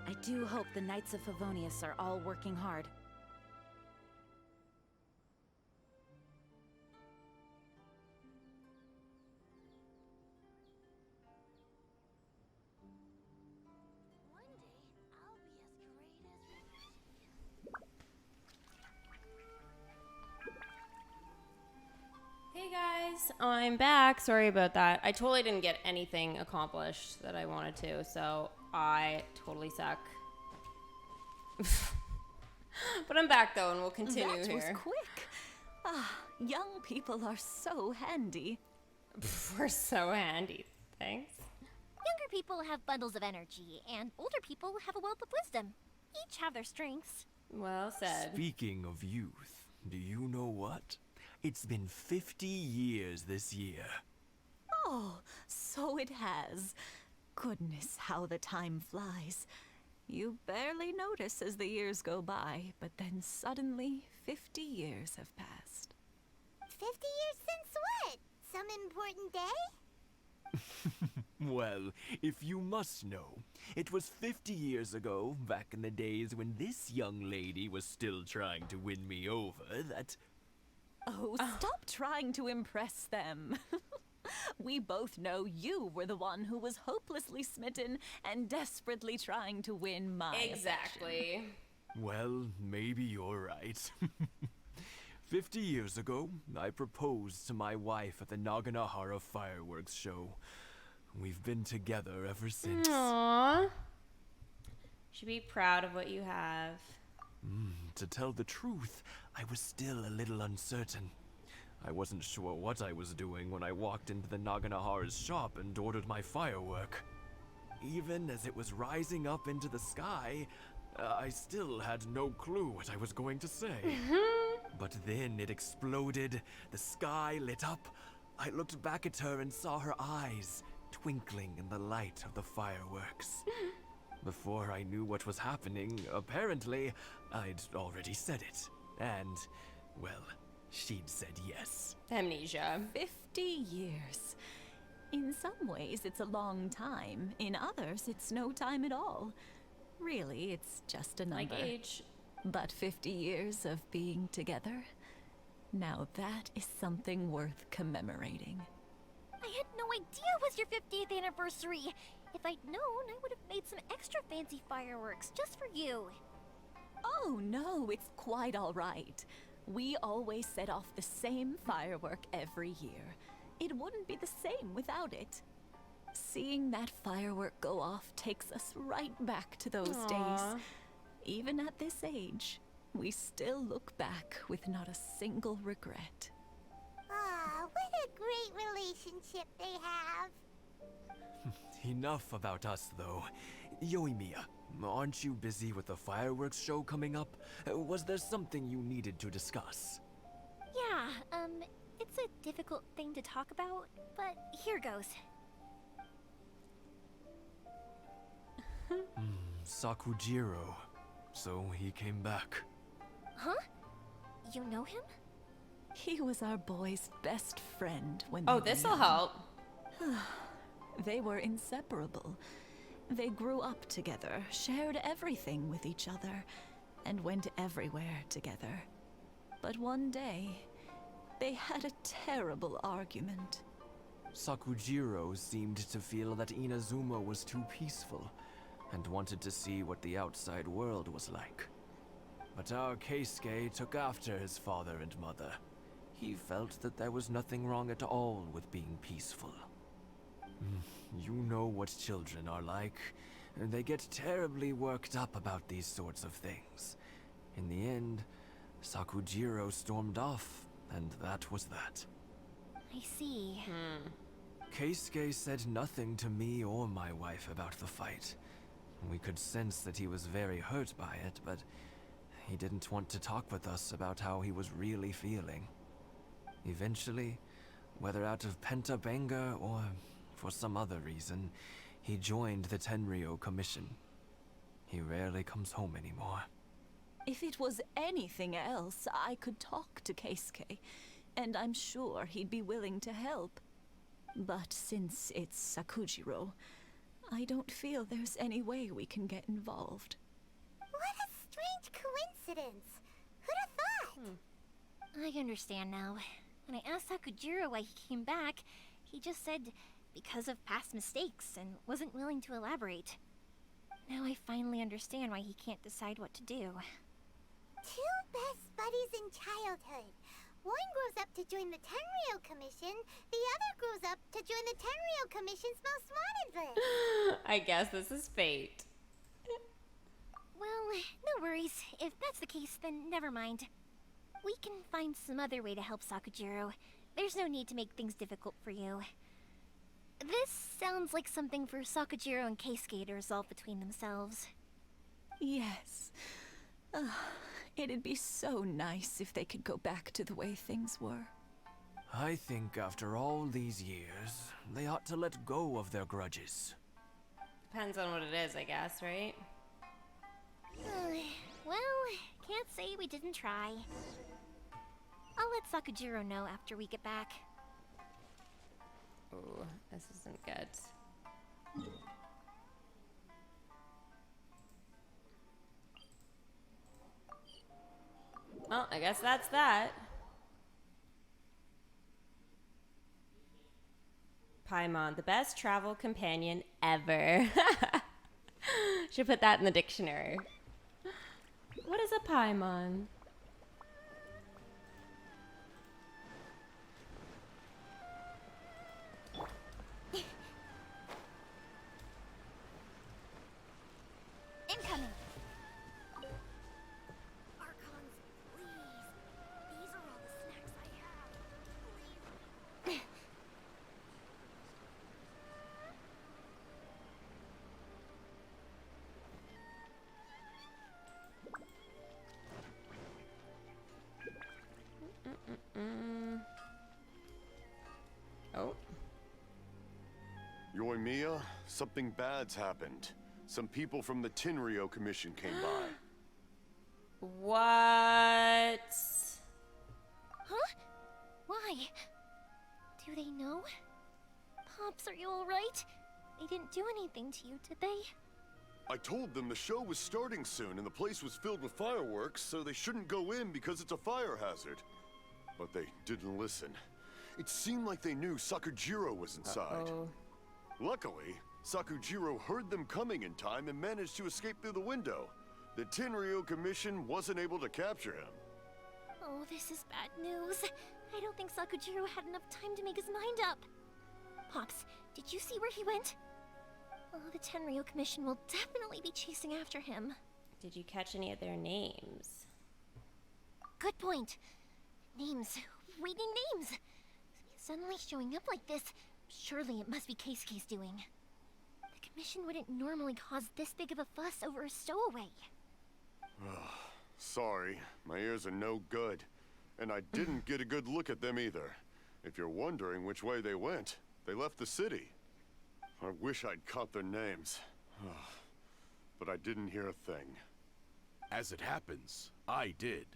I do hope the Knights of Favonius are all working hard. One day, I'll be as great as Ryuji. Hey guys, I'm back. Sorry about that. I totally didn't get anything accomplished that I wanted to, so I totally suck. But I'm back though, and we'll continue That here. was quick. Ah, young people are so handy. We're so handy. Thanks. Younger people have bundles of energy, and older people have a wealth of wisdom. Each have their strengths. Well said. Speaking of youth, do you know what? It's been 50 years this year. Oh, so it has. Goodness, how the time flies. You barely notice as the years go by, but then suddenly 50 years have passed. 50 years since what? Some important day? Well, if you must know, it was 50 years ago, back in the days when this young lady was still trying to win me over, that... Oh, stop trying to impress them. We both know you were the one who was hopelessly smitten and desperately trying to win my affection. Exactly. Well, maybe you're right. 50 years ago, I proposed to my wife at the Naganahara fireworks show. We've been together ever since. Aww. You should be proud of what you have. To tell the truth, I was still a little uncertain. I wasn't sure what I was doing when I walked into the Naganahara's shop and ordered my firework. Even as it was rising up into the sky, I still had no clue what I was going to say. But then it exploded, the sky lit up. I looked back at her and saw her eyes twinkling in the light of the fireworks. Before I knew what was happening, apparently, I'd already said it. And, well, she'd said yes. Amnesia. 50 years. In some ways, it's a long time. In others, it's no time at all. Really, it's just a number. Like age. But 50 years of being together? Now that is something worth commemorating. I had no idea it was your 50th anniversary. If I'd known, I would have made some extra fancy fireworks just for you. Oh no, it's quite all right. We always set off the same firework every year. It wouldn't be the same without it. Seeing that firework go off takes us right back to those days. Even at this age, we still look back with not a single regret. Ah, what a great relationship they have. Enough about us, though. Yoimiya, aren't you busy with the fireworks show coming up? Was there something you needed to discuss? Yeah, it's a difficult thing to talk about, but here goes. Sakujiro. So he came back. Huh? You know him? He was our boy's best friend when Oh, this'll help. They were inseparable. They grew up together, shared everything with each other, and went everywhere together. But one day, they had a terrible argument. Sakujiro seemed to feel that Inazuma was too peaceful, and wanted to see what the outside world was like. But our Keisuke took after his father and mother. He felt that there was nothing wrong at all with being peaceful. You know what children are like. They get terribly worked up about these sorts of things. In the end, Sakujiro stormed off, and that was that. I see. Keisuke said nothing to me or my wife about the fight. We could sense that he was very hurt by it, but he didn't want to talk with us about how he was really feeling. Eventually, whether out of pent-up anger or for some other reason, he joined the Tenryou Commission. He rarely comes home anymore. If it was anything else, I could talk to Keisuke, and I'm sure he'd be willing to help. But since it's Sakujiro, I don't feel there's any way we can get involved. What a strange coincidence. Who'd have thought? I understand now. When I asked Sakujiro why he came back, he just said because of past mistakes and wasn't willing to elaborate. Now I finally understand why he can't decide what to do. Two best buddies in childhood. One grows up to join the Tenryou Commission, the other grows up to join the Tenryou Commission's most wanted list. I guess this is fate. Well, no worries. If that's the case, then never mind. We can find some other way to help Sakujiro. There's no need to make things difficult for you. This sounds like something for Sakujiro and Keisuke to resolve between themselves. Yes. It'd be so nice if they could go back to the way things were. I think after all these years, they ought to let go of their grudges. Depends on what it is, I guess, right? Well, can't say we didn't try. I'll let Sakujiro know after we get back. Oh, this isn't good. Well, I guess that's that. Paimon, the best travel companion ever. Should put that in the dictionary. What is a Paimon? Incoming! Archons, please. These are all the snacks I have. Please. Oh. Yoimiya, something bad's happened. Some people from the Tenryou Commission came by. What? Huh? Why? Do they know? Pops, are you alright? They didn't do anything to you, did they? I told them the show was starting soon and the place was filled with fireworks, so they shouldn't go in because it's a fire hazard. But they didn't listen. It seemed like they knew Sakujiro was inside. Luckily, Sakujiro heard them coming in time and managed to escape through the window. The Tenryou Commission wasn't able to capture him. Oh, this is bad news. I don't think Sakujiro had enough time to make his mind up. Pops, did you see where he went? Oh, the Tenryou Commission will definitely be chasing after him. Did you catch any of their names? Good point. Names. We need names. Suddenly showing up like this, surely it must be Keisuke's doing. The Commission wouldn't normally cause this big of a fuss over a stowaway. Sorry, my ears are no good. And I didn't get a good look at them either. If you're wondering which way they went, they left the city. I wish I'd caught their names. But I didn't hear a thing. As it happens, I did.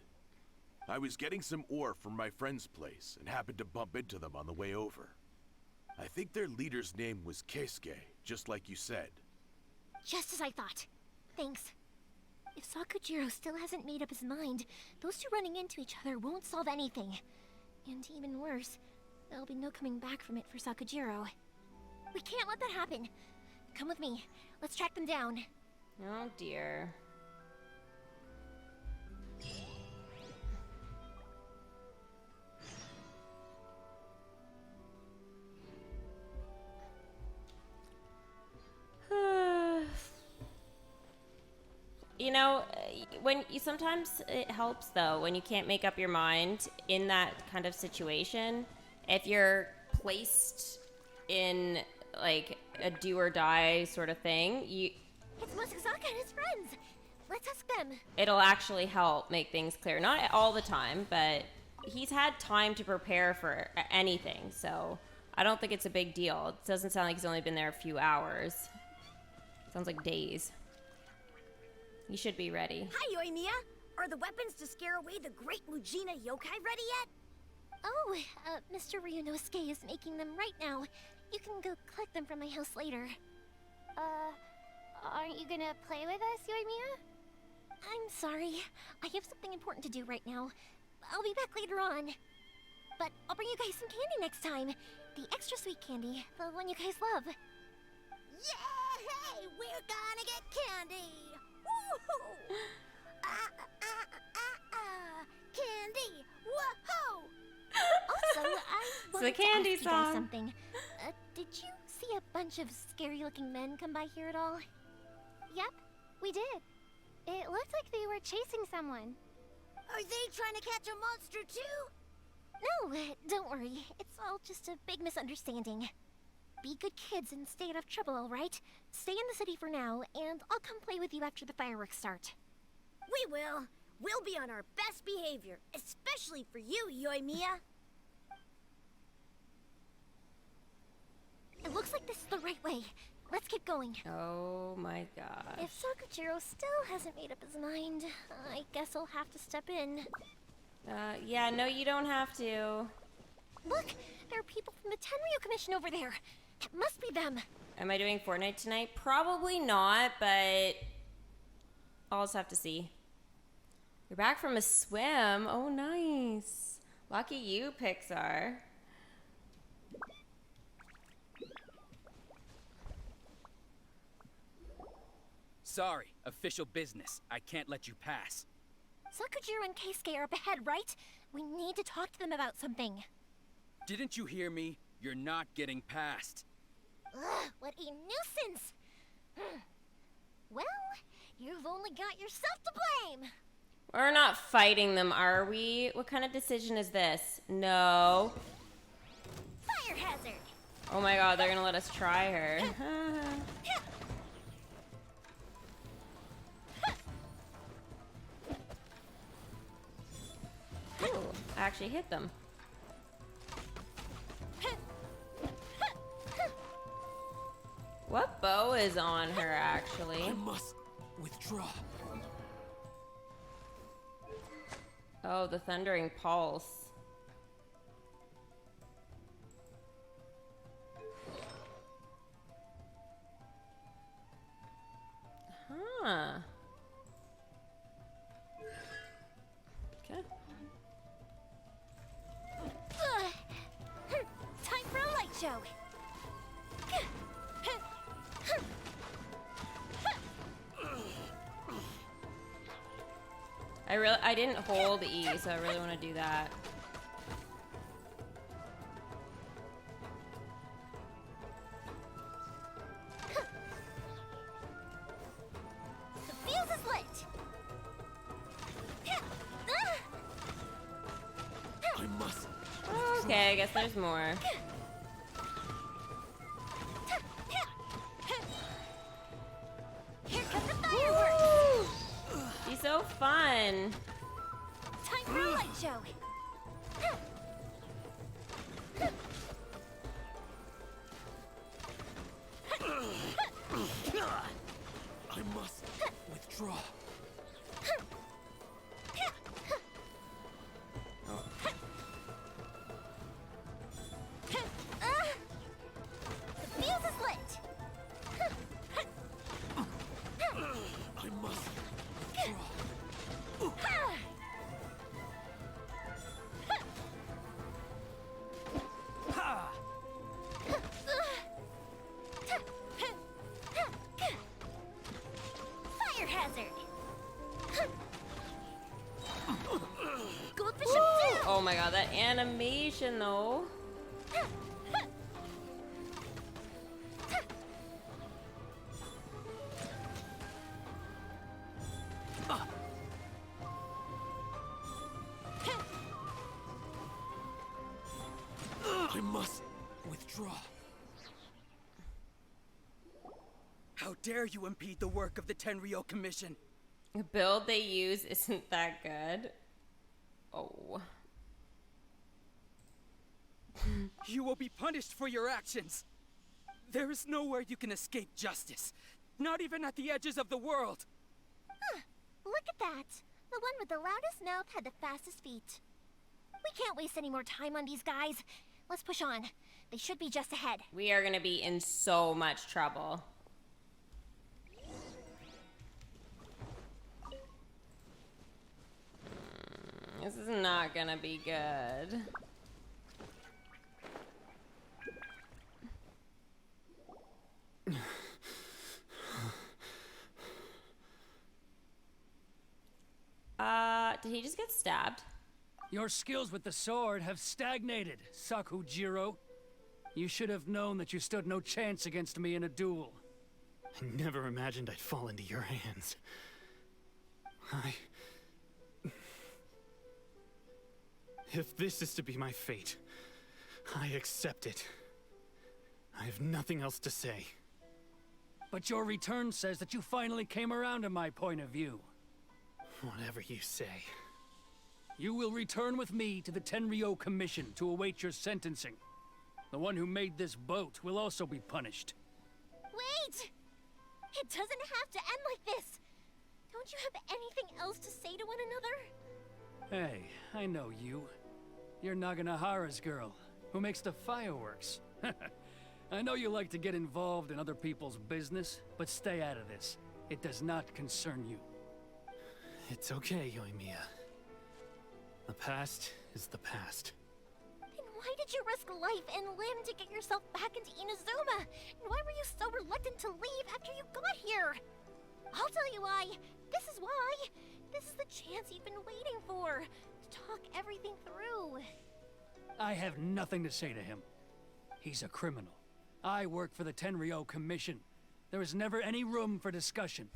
I was getting some ore from my friend's place and happened to bump into them on the way over. I think their leader's name was Keisuke, just like you said. Just as I thought. Thanks. If Sakujiro still hasn't made up his mind, those two running into each other won't solve anything. And even worse, there'll be no coming back from it for Sakujiro. We can't let that happen. Come with me. Let's track them down. Oh dear. You know, when you sometimes it helps though when you can't make up your mind in that kind of situation. If you're placed in like a do or die sort of thing, It's Mosazaka and his friends. Let's ask them. it'll actually help make things clear. Not all the time, but he's had time to prepare for anything, so I don't think it's a big deal. It doesn't sound like he's only been there a few hours. Sounds like days. You should be ready. Hi, Yoimiya. Are the weapons to scare away the great Mujina yokai ready yet? Oh, Mr. Ryunosuke is making them right now. You can go collect them from my house later. Aren't you gonna play with us, Yoimiya? I'm sorry. I have something important to do right now. I'll be back later on. But I'll bring you guys some candy next time. The extra sweet candy, the one you guys love. Yay! We're gonna get candy! Woohoo! Candy! Whoa! Also, I It's wanted the to candy ask you guys song. something. Did you see a bunch of scary-looking men come by here at all? Yep, we did. It looked like they were chasing someone. Are they trying to catch a monster too? No, don't worry. It's all just a big misunderstanding. Be good kids and stay out of trouble, all right? Stay in the city for now, and I'll come play with you after the fireworks start. We will. We'll be on our best behavior, especially for you, Yoimiya. It looks like this is the right way. Let's keep going. Oh my gosh. If Sakujiro still hasn't made up his mind, I guess I'll have to step in. Yeah, no, you don't have to. Look, there are people from the Tenryou Commission over there. It must be them. Am I doing Fortnite tonight? Probably not, but I'll just have to see. You're back from a swim. Oh, nice. Lucky you, Pixar. Sorry, official business. I can't let you pass. Sakujiro and Keisuke are up ahead, right? We need to talk to them about something. Didn't you hear me? You're not getting past. Ugh, what a nuisance! Well, you've only got yourself to blame. We're not fighting them, are we? What kind of decision is this? No. Fire hazard! Oh my god, they're gonna let us try her. Ooh, I actually hit them. What bow is on her, actually? I must withdraw. Oh, the Thundering Pulse. Okay. Time for a light show. I didn't hold E, so I really want to do that. The fuse is lit. I must. Okay, I guess there's more. Here come the fireworks. He's so fun. Time for a light show. I must withdraw. The fuse is lit. I must Fire hazard. Goldfish up down. Oh my god, that animation though. I must withdraw. How dare you impede the work of the Tenryou Commission? The build they use isn't that good. Oh. You will be punished for your actions. There is nowhere you can escape justice. Not even at the edges of the world. Look at that. The one with the loudest mouth had the fastest feet. We can't waste any more time on these guys. Let's push on. They should be just ahead. We are gonna be in so much trouble. This is not gonna be good. Did he just get stabbed? Your skills with the sword have stagnated, Sakujiro. You should have known that you stood no chance against me in a duel. I never imagined I'd fall into your hands. If this is to be my fate, I accept it. I have nothing else to say. But your return says that you finally came around to my point of view. Whatever you say. You will return with me to the Tenryou Commission to await your sentencing. The one who made this boat will also be punished. Wait! It doesn't have to end like this. Don't you have anything else to say to one another? Hey, I know you. You're Naganahara's girl, who makes the fireworks. I know you like to get involved in other people's business, but stay out of this. It does not concern you. It's okay, Yoimiya. The past is the past. Then why did you risk life and limb to get yourself back into Inazuma? And why were you so reluctant to leave after you got here? I'll tell you why. This is why. This is the chance you've been waiting for. To talk everything through. I have nothing to say to him. He's a criminal. I work for the Tenryou Commission. There is never any room for discussion.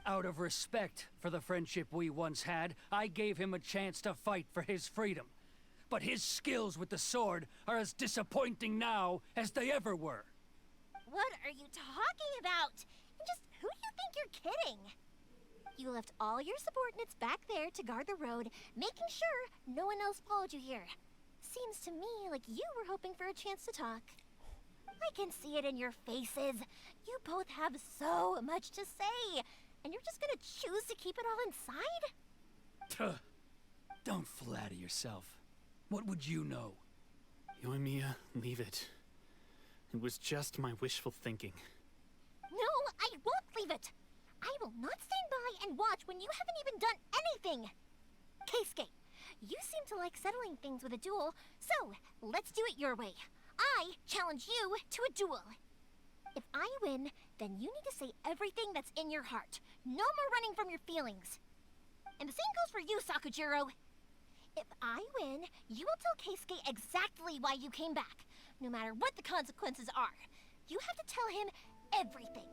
Out of respect for the friendship we once had, I gave him a chance to fight for his freedom. But his skills with the sword are as disappointing now as they ever were. What are you talking about? And just who do you think you're kidding? You left all your subordinates back there to guard the road, making sure no one else followed you here. Seems to me like you were hoping for a chance to talk. I can see it in your faces. You both have so much to say, and you're just gonna choose to keep it all inside? Don't flatter yourself. What would you know? Yoimiya, leave it. It was just my wishful thinking. No, I won't leave it. I will not stand by and watch when you haven't even done anything. Keisuke, you seem to like settling things with a duel, so let's do it your way. I challenge you to a duel. If I win, then you need to say everything that's in your heart. No more running from your feelings. And the same goes for you, Sakujiro. If I win, you will tell Keisuke exactly why you came back, no matter what the consequences are. You have to tell him everything.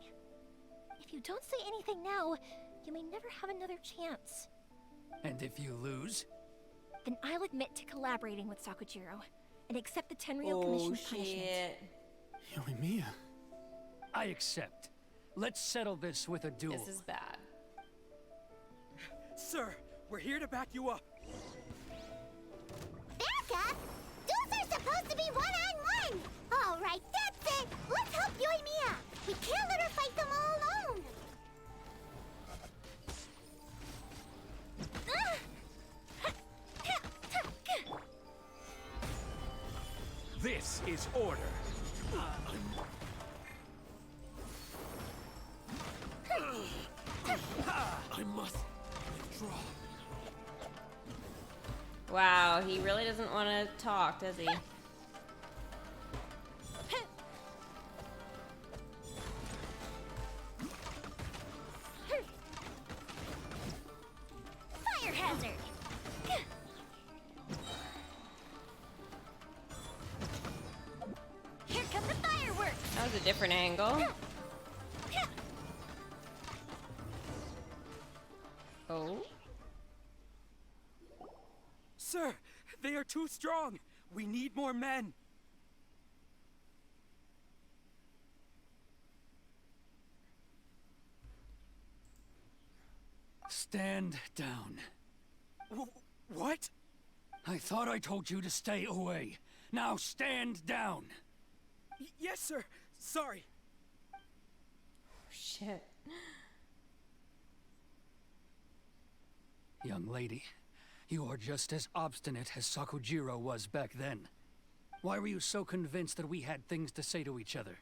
If you don't say anything now, you may never have another chance. And if you lose? Then I'll admit to collaborating with Sakujiro and accept the Tenryou Commission's punishment. Yoimiya. I accept. Let's settle this with a duel. This is bad. Sir, we're here to back you up. Back up? Duels are supposed to be one-on-one! All right, that's it! Let's help Yoimiya! We can't let her fight them all alone! This is order. I must withdraw. Wow, he really doesn't want to talk, does he? Fire hazard! Here come the fireworks! That was a different angle. Oh? Sir, they are too strong. We need more men. Stand down. What? I thought I told you to stay away. Now stand down. Yes, sir. Sorry. Shit. Young lady, you are just as obstinate as Sakujiro was back then. Why were you so convinced that we had things to say to each other?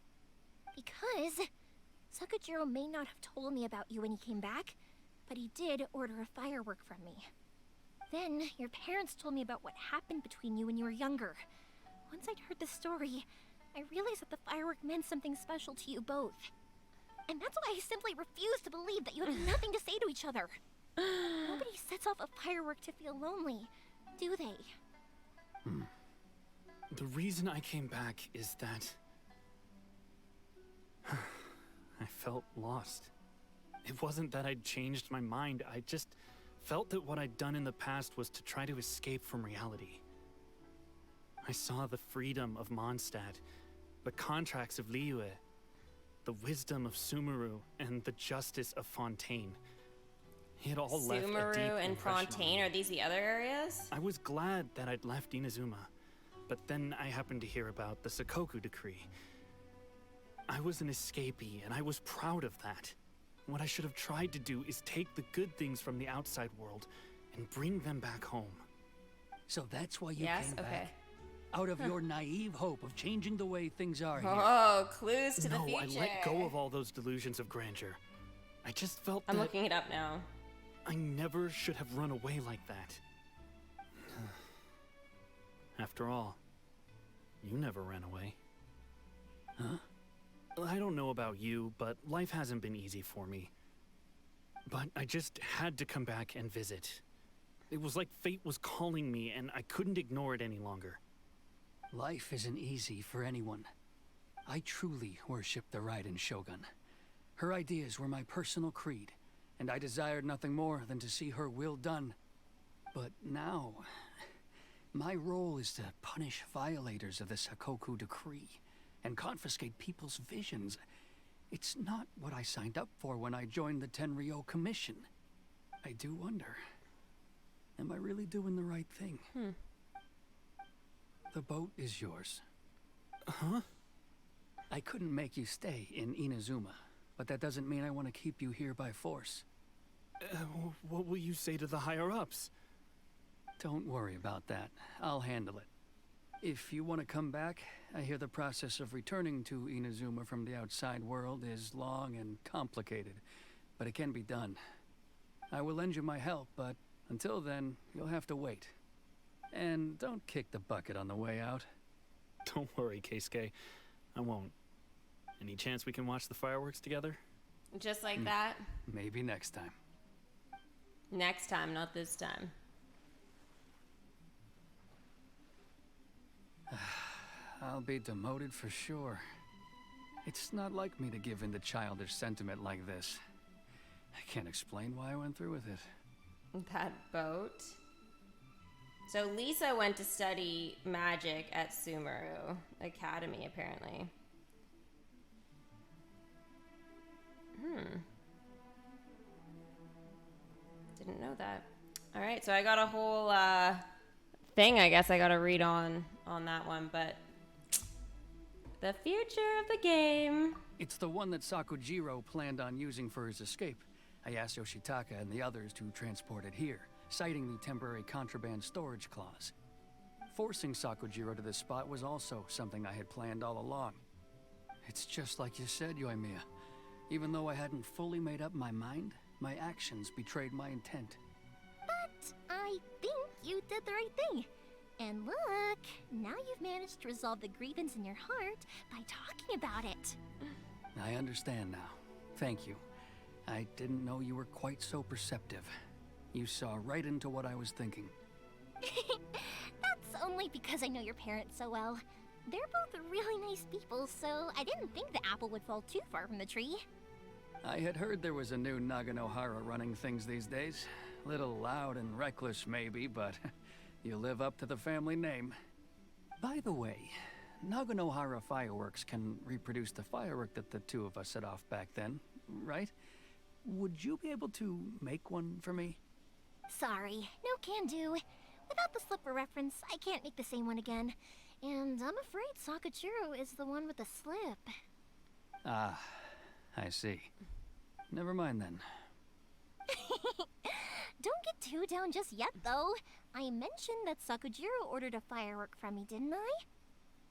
Because Sakujiro may not have told me about you when he came back, but he did order a firework from me. Then your parents told me about what happened between you when you were younger. Once I'd heard the story, I realized that the firework meant something special to you both. And that's why I simply refused to believe that you had nothing to say to each other. Nobody sets off a firework to feel lonely, do they? The reason I came back is that I felt lost. It wasn't that I'd changed my mind, I just felt that what I'd done in the past was to try to escape from reality. I saw the freedom of Mondstadt, the contracts of Liyue, the wisdom of Sumeru, and the justice of Fontaine. It all left a deep Sumeru and impression on Fontaine, me. are these the other areas? I was glad that I'd left Inazuma, but then I happened to hear about the Sakoku decree. I was an escapee, and I was proud of that. What I should have tried to do is take the good things from the outside world and bring them back home. So that's why you Yes? came Okay. back? Out of your naive hope of changing the way things are here? Oh, clues to the No, future. I let go of all those delusions of grandeur. I just felt I'm that looking it up now. I never should have run away like that. After all, you never ran away. Huh? I don't know about you, but life hasn't been easy for me. But I just had to come back and visit. It was like fate was calling me, and I couldn't ignore it any longer. Life isn't easy for anyone. I truly worship the Raiden Shogun. Her ideas were my personal creed, and I desired nothing more than to see her will done. But now, my role is to punish violators of the Sakoku decree and confiscate people's visions. It's not what I signed up for when I joined the Tenryou Commission. I do wonder, am I really doing the right thing? The boat is yours. Huh? I couldn't make you stay in Inazuma, but that doesn't mean I want to keep you here by force. What will you say to the higher-ups? Don't worry about that. I'll handle it. If you want to come back, I hear the process of returning to Inazuma from the outside world is long and complicated, but it can be done. I will lend you my help, but until then, you'll have to wait. And don't kick the bucket on the way out. Don't worry, Keisuke. I won't. Any chance we can watch the fireworks together? Just like that? Maybe next time. Next time, not this time. I'll be demoted for sure. It's not like me to give in to childish sentiment like this. I can't explain why I went through with it. That boat. So Lisa went to study magic at Sumeru Academy, apparently. Didn't know that. All right, so I got a whole thing I guess I got to read on that one, but the future of the game. It's the one that Sakujiro planned on using for his escape. I asked Yoshitaka and the others to transport it here, citing the temporary contraband storage clause. Forcing Sakujiro to this spot was also something I had planned all along. It's just like you said, Yoimiya. Even though I hadn't fully made up my mind, my actions betrayed my intent. But I think you did the right thing. And look, now you've managed to resolve the grievance in your heart by talking about it. I understand now. Thank you. I didn't know you were quite so perceptive. You saw right into what I was thinking. That's only because I know your parents so well. They're both really nice people, so I didn't think the apple would fall too far from the tree. I had heard there was a new Naganohara running things these days. Little loud and reckless maybe, but you live up to the family name. By the way, Naganohara fireworks can reproduce the firework that the two of us set off back then, right? Would you be able to make one for me? Sorry, no can do. Without the slipper reference, I can't make the same one again. And I'm afraid Sakujiro is the one with the slip. Ah, I see. Never mind then. Don't get too down just yet, though. I mentioned that Sakujiro ordered a firework from me, didn't I?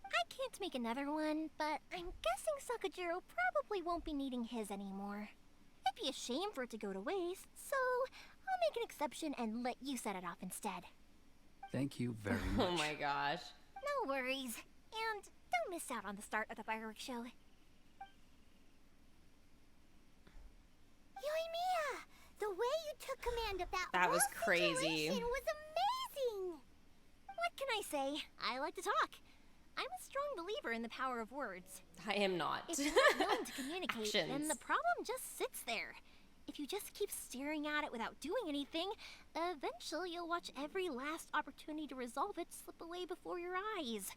I can't make another one, but I'm guessing Sakujiro probably won't be needing his anymore. It'd be a shame for it to go to waste, so I'll make an exception and let you set it off instead. Thank you very much. Oh my gosh. No worries. And don't miss out on the start of the fireworks show. Yoimiya! The way you took command of That was whole crazy. situation was amazing! What can I say? I like to talk. I'm a strong believer in the power of words. I am not. If you're not willing to communicate, then the problem just sits there. If you just keep staring at it without doing anything, eventually you'll watch every last opportunity to resolve it slip away before your eyes.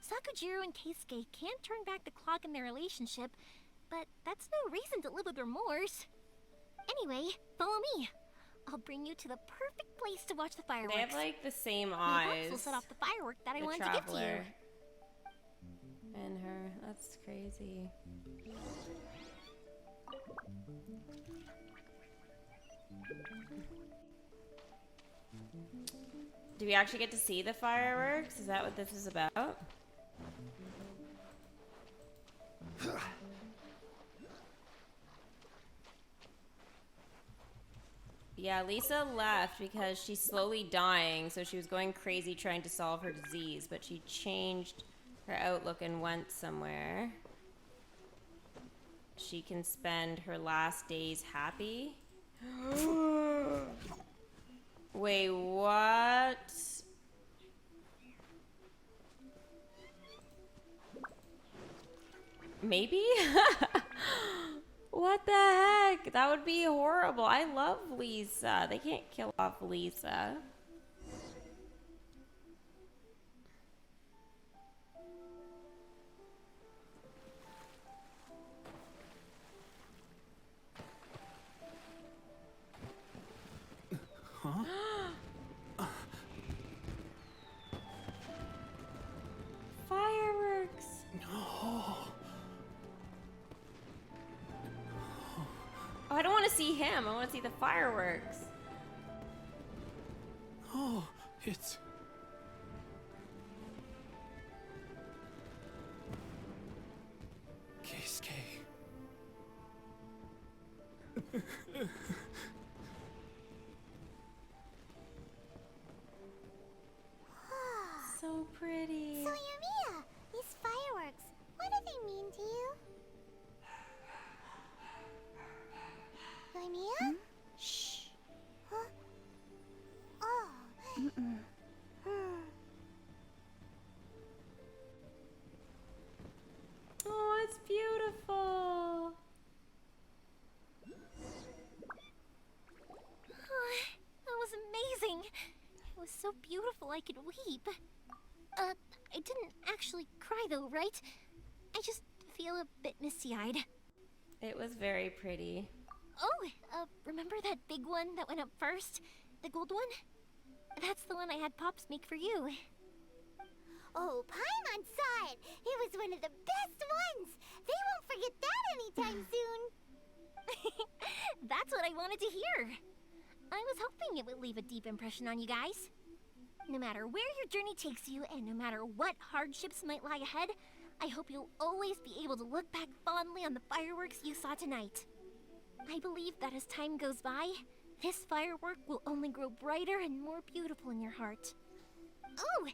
Sakujiro and Keisuke can't turn back the clock in their relationship, but that's no reason to live with remorse. Anyway, follow me. I'll bring you to the perfect place to watch the fireworks. They have like the same My eyes. boss will set off the firework that I The wanted to give to you. Traveler and her. That's crazy. Do we actually get to see the fireworks? Is that what this is about? Yeah, Lisa left because she's slowly dying, so she was going crazy trying to solve her disease, but she changed her outlook and went somewhere. She can spend her last days happy. Wait, what? Maybe? What the heck? That would be horrible. I love Lisa. They can't kill off Lisa. Huh? Fireworks. Oh. Oh, I don't want to see him. I want to see the fireworks. Oh, it's... Keisuke. Oh, it's beautiful. Oh, that was amazing. It was so beautiful I could weep. I didn't actually cry though, right? I just feel a bit misty-eyed. It was very pretty. Oh, remember that big one that went up first? The gold one? That's the one I had Pops make for you. Oh, Paimon saw it. It was one of the best ones. They won't forget that anytime soon. That's what I wanted to hear. I was hoping it would leave a deep impression on you guys. No matter where your journey takes you, and no matter what hardships might lie ahead, I hope you'll always be able to look back fondly on the fireworks you saw tonight. I believe that as time goes by, this firework will only grow brighter and more beautiful in your heart. Oh,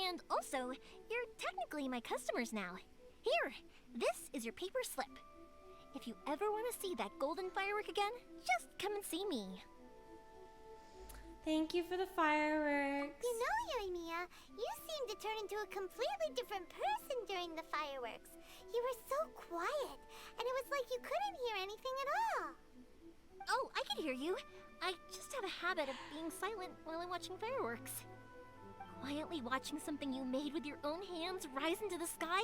and also, you're technically my customers now. Here, this is your paper slip. If you ever want to see that golden firework again, just come and see me. Thank you for the fireworks. You know, Yoimiya, you seemed to turn into a completely different person during the fireworks. You were so quiet, and it was like you couldn't hear anything at all. Oh, I can hear you. I just have a habit of being silent while I'm watching fireworks. Quietly watching something you made with your own hands rise into the sky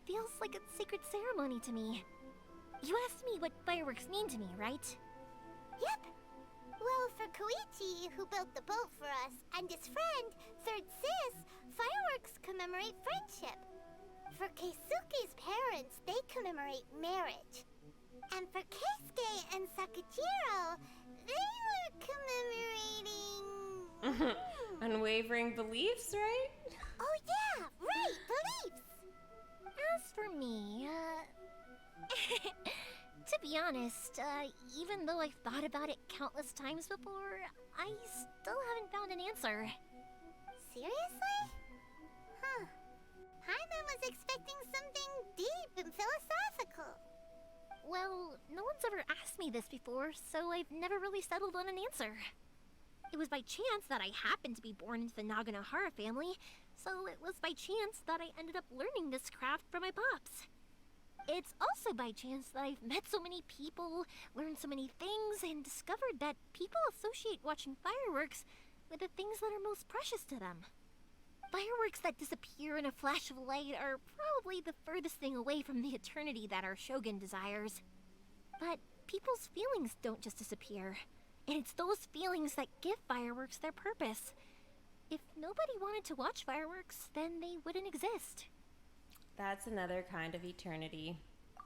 feels like a sacred ceremony to me. You asked me what fireworks mean to me, right? Yep. Well, for Koichi, who built the boat for us, and his friend, Third Sis, fireworks commemorate friendship. For Keisuke's parents, they commemorate marriage. And for Keisuke and Sakujiro, they were commemorating... Unwavering beliefs, right? Oh yeah, right, beliefs! As for me, to be honest, even though I've thought about it countless times before, I still haven't found an answer. Seriously? Huh. Paimon was expecting something deep and philosophical. Well, no one's ever asked me this before, so I've never really settled on an answer. It was by chance that I happened to be born into the Naganohara family, so it was by chance that I ended up learning this craft from my pops. It's also by chance that I've met so many people, learned so many things, and discovered that people associate watching fireworks with the things that are most precious to them. Fireworks that disappear in a flash of light are probably the furthest thing away from the eternity that our shogun desires. But people's feelings don't just disappear, and it's those feelings that give fireworks their purpose. If nobody wanted to watch fireworks, then they wouldn't exist. That's another kind of eternity.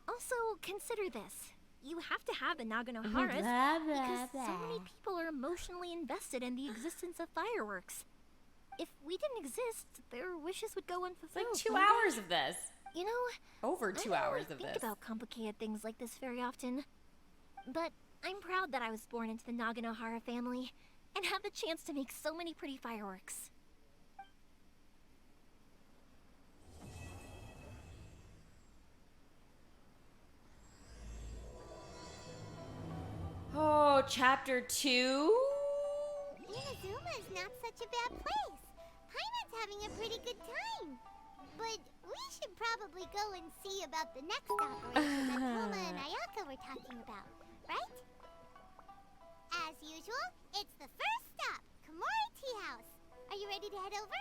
Also, consider this. You have to have the Naganoharas because so many people are emotionally invested in the existence of fireworks. If we didn't exist, their wishes would go unfulfilled. It's like 2 hours of this. You know, over 2 hours of I don't this. think about complicated things like this very often. But I'm proud that I was born into the Naganohara family and have the chance to make so many pretty fireworks. Oh, chapter 2? Inazuma is not such a bad place. Paimon's having a pretty good time. But we should probably go and see about the next operation that Toma and Ayaka were talking about, right? As usual, it's the first stop, Komori Tea House. Are you ready to head over?